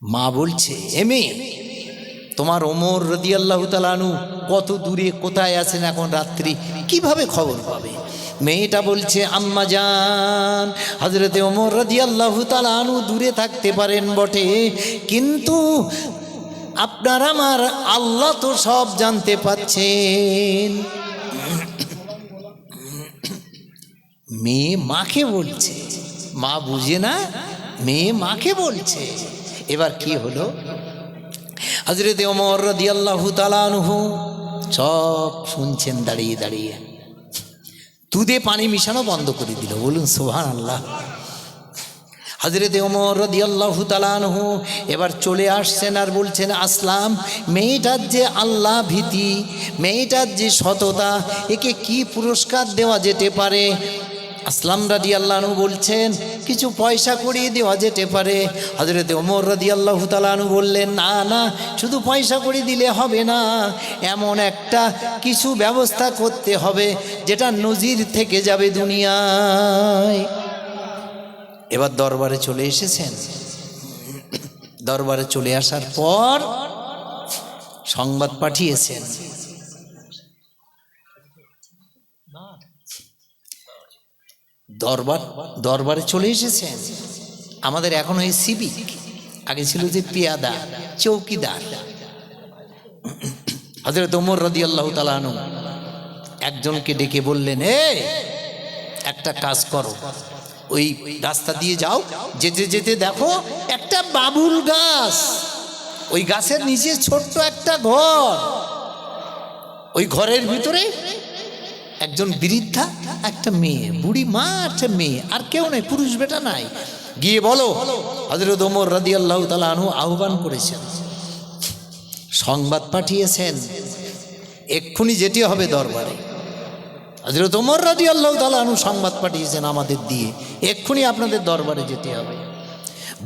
মা বলছে, এ মেয়ে তোমার ওমর রাদিয়াল্লাহু তাআলা আনহু কত দূরে কোথায় আছেন এখন রাত্রি, কিভাবে খবর পাবে? মেয়েটা বলছে, আম্মা জান হযরতে ওমর রাদিয়াল্লাহু তাআলা আনহু দূরে থাকতে পারেন বটে, কিন্তু আপনার আমার আল্লাহ তো সব জানতে পাচ্ছেন। মেয়ে মাকে বলছে, মা বুঝে না, মেয়ে মাকে বলছে। এবার কি হলো? হযরতে ওমর রাদিয়াল্লাহু তাআলা আনহু সব শুনছেন দাঁড়িয়ে দাঁড়িয়ে, দুধে পানি মিশানো বন্ধ করে দিল। বলুন সুবহানাল্লাহ। হযরতে ওমর রাদিয়াল্লাহু তাআলা আনহু এবার চলে আসছেন আর বলছেন, আসলাম মেয়েটার যে আল্লাহ ভীতি, মেয়েটার যে সততা, একে কি পুরস্কার দেওয়া যেতে পারে? আসলাম রাদিয়াল্লাহু আনহু বলছেন, কিছু পয়সা করিয়ে দেওয়া যেতে পারে। হযরতে ওমর রাদিয়াল্লাহু তাআলা আনহু বললেন, না না, শুধু পয়সা করে দিলে হবে না, এমন একটা কিছু ব্যবস্থা করতে হবে যেটা নজির থেকে যাবে দুনিয়ায়। এবার দরবারে চলে এসেছেন। দরবারে চলে আসার পর সংবাদ পাঠিয়েছেন। দরবারে চলে এসেছেন। আমাদের এখন ওই সিভিক, আগে ছিল যে পেয়াদা, চৌকিদার। হযরত ওমর রাদিয়াল্লাহু তাআলা আনহু একজনকে ডেকে বললেন, একটা কাজ করো, ওই রাস্তা দিয়ে যাও, যেতে যেতে দেখো একটা বাবুল গাছ, ওই গাছের নিচে ছোট্ট একটা ঘর, ওই ঘরের ভিতরে একজন বৃদ্ধা, একটা মেয়ে, বুড়ি মা, একটা মেয়ে, আর কেউ নাই, পুরুষ বেটা নাই। গিয়ে বলো, হযরত ওমর রাদিয়াল্লাহু তাআলা আনহু আহ্বান করেছেন, সংবাদ পাঠিয়েছেন, এক্ষুনি যেতে হবে দরবারে। হযরত ওমর রাদিয়াল্লাহু তাআলা আনহু সংবাদ পাঠিয়েছেন আমাদের দিয়ে, এক্ষুনি আপনাদের দরবারে যেতে হবে।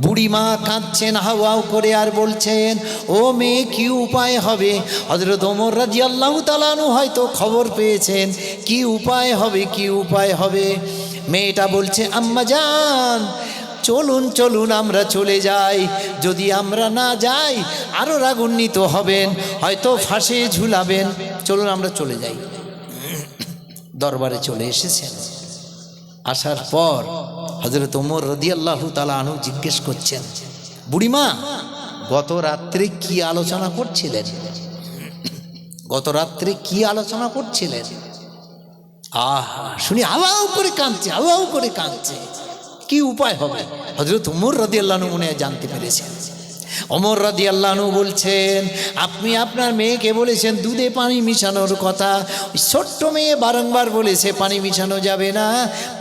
বুড়িমা কাঁদছেন হাউ করে আর বলছেন, ও মেয়ে কি উপায় হবে? হযরত ওমর রাদিয়াল্লাহু তাআলা আনহু হয়তো খবর পেয়েছেন, কি উপায় হবে, কি উপায় হবে। মেয়েটা বলছে, আম্মা জান, চলুন চলুন আমরা চলে যাই, যদি আমরা না যাই আরও রাগান্বিত হবেন, হয়তো ফাঁসে ঝুলাবেন, চলুন আমরা চলে যাই। দরবারে চলে এসেছেন। আসার পর হযরত ওমর রাদিয়াল্লাহু তাআলা আনহু জিজ্ঞেস করছেন, বুড়িমা গত রাত্রে কি আলোচনা করছিলেন? গত রাত্রে কি আলোচনা করছিলেন? আহা, শুনি হাওয়াও করে কাঁদছে, হাওয়াও করে কাঁদছে। কি উপায় হবে? হযরত ওমর রাদিয়াল্লাহু আনহু মনে হয় জানতে পেরেছেন। ওমর রাদিয়াল্লাহু আনহু বলছেন, আপনি আপনার মেয়েকে বলেছেন দুধে পানি মিশানোর কথা, ওই ছোট্ট মেয়ে বারংবার বলেছে পানি মিশানো যাবে না,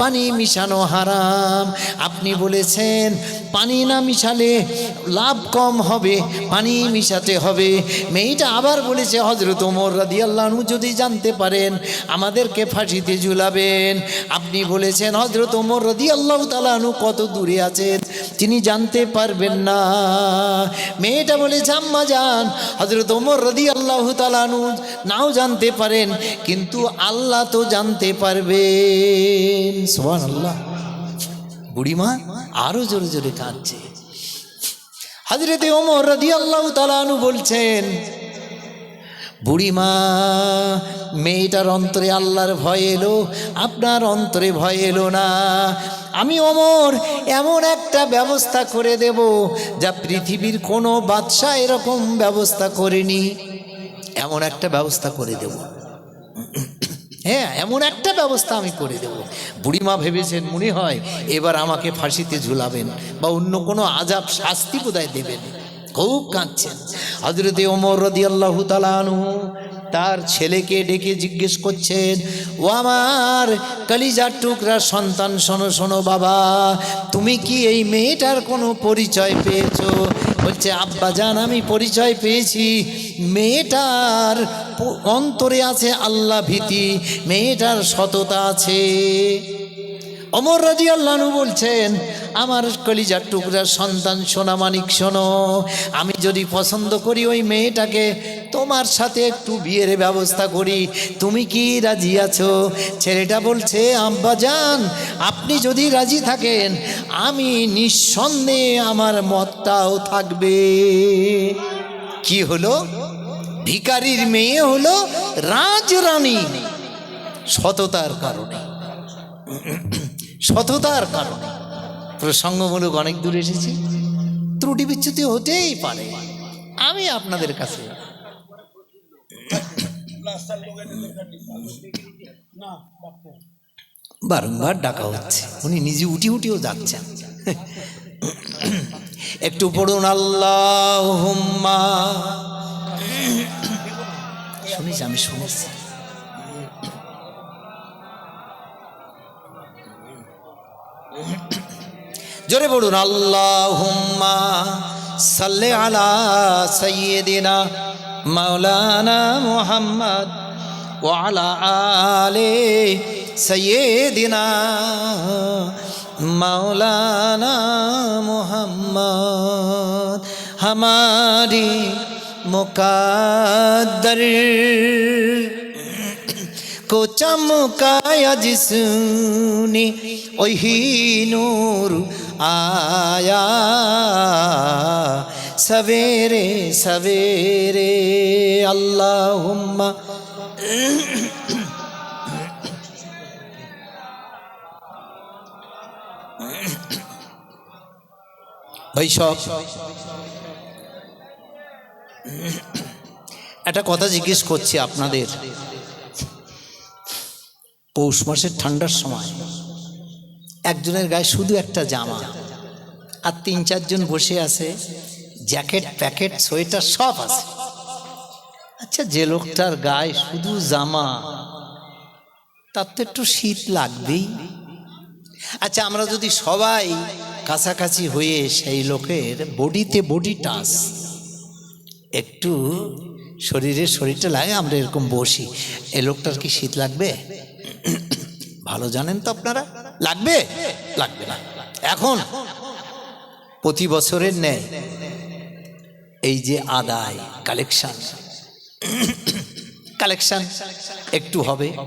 পানি মিশানো হারাম। আপনি বলেছেন পানি না মিশালে লাভ কম হবে, পানি মিশাতে হবে। মেয়েটা আবার বলেছে, হযরত ওমর রাদিয়াল্লাহু আনহু যদি জানতে পারেন আমাদেরকে ফাঁসিতে ঝুলাবেন। আপনি বলেছেন হযরত ওমর রাদিয়াল্লাহু তাআলা আনহু কত দূরে আছেন, তিনি জানতে পারবেন না। মেয়েটা বলেছে, আম্মা জান, হযরত ওমর রাদিয়াল্লাহু তাআলা আনহু নাও জানতে পারেন, কিন্তু আল্লাহ তো জানতে পারবেন। সুবহানাল্লাহ। বুড়িমা আরো জোরে জোরে কাঁদছে। হযরত ওমর রাদিয়াল্লাহু তাআলা আনহু বলছেন, বুড়িমা, মেয়েটার অন্তরে আল্লাহর ভয় এলো, আপনার অন্তরে ভয় এলো না। আমি ওমর এমন একটা ব্যবস্থা করে দেব যা পৃথিবীর কোনো বাদশা এরকম ব্যবস্থা করেনি। এমন একটা ব্যবস্থা করে দেব, হ্যাঁ এমন একটা ব্যবস্থা আমি করে দেব। বুড়িমা ভেবেছেন মনে হয় এবার আমাকে ফাঁসিতে ঝুলাবেন বা অন্য কোনো আযাব শাস্তি বোধহয় দেবেন, খুব কাঁদছেন। হযরত ওমর রাদিয়াল্লাহু তাআলা আনহু তার ছেলেকে ডেকে জিজ্ঞেস করছেন, ও আমার কলিজার টুকরা সন্তান, শোনো শোনো বাবা, তুমি কি এই মেয়েটার কোনো পরিচয় পেয়েছো? বলছে, আব্বা জান, আমি পরিচয় পেয়েছি, মেয়েটার অন্তরে আছে আল্লাহ ভীতি, মেয়েটার সততা আছে। ওমর রাদিয়াল্লাহু আনহু বলছেন, আমার কলিজার টুকরার সন্তান সোনামানিক, শোনো, আমি যদি পছন্দ করি ওই মেয়েটাকে, তোমার সাথে একটু বিয়ের ব্যবস্থা করি, তুমি কি রাজি আছো? ছেলেটা বলছে, আব্বা জান, আপনি যদি রাজি থাকেন আমি নিঃসন্দেহে আমার মতটাও থাকবে। কি হলো? ভিখারির মেয়ে হলো রাজরানী, সততার কারণে, সততার কারণে। প্রসঙ্গমূলক অনেক দূর এসেছি, ত্রুটি বিচ্যুতি হতেই পারে। আমি আপনাদের কাছে বারংবার ডাকা হচ্ছে, উনি নিজে উঠিও যাচ্ছেন। একটু পড়ুন, আল্লাহুম্মা। শুনেছি, আমি শুনেছি। জোরে পড়ুন, আল্লাহুম্মা সাল্লি আলা সাইয়্যিদিনা মাওলানা মুহাম্মদ ওয়া আলা আলি সাইয়্যিদিনা মাওলানা মুহাম্মদ। हमारी मुक़द्दर को चमकाया जिसने वही नूर आया सवेरे सवेरे। अल्लाहुम्मा ভাই সব একটা কথা জিজ্ঞেস করছি আপনাদের। পৌষ মাসের ঠান্ডার সময় একজনের গায়ে শুধু একটা জামা আর ৩-৪ জন বসে আছে, জ্যাকেট প্যাকেট সোয়েটার সব আছে। আচ্ছা, যে লোকটার গায়ে শুধু জামা তার তো একটু শীত লাগবেই। আচ্ছা, আমরা যদি সবাই কাছাকাছি হয়ে সেই লোকের বডিতে বডি টাচ, একটু শরীরটা লাগে, আমরা এরকম বসি, এই লোকটার কি শীত লাগবে? ভালো জানেন তো আপনারা, লাগবে? লাগবে না। এখন প্রতি বছরের ন্যায় এই যে আদায় কালেকশন একটু হবে।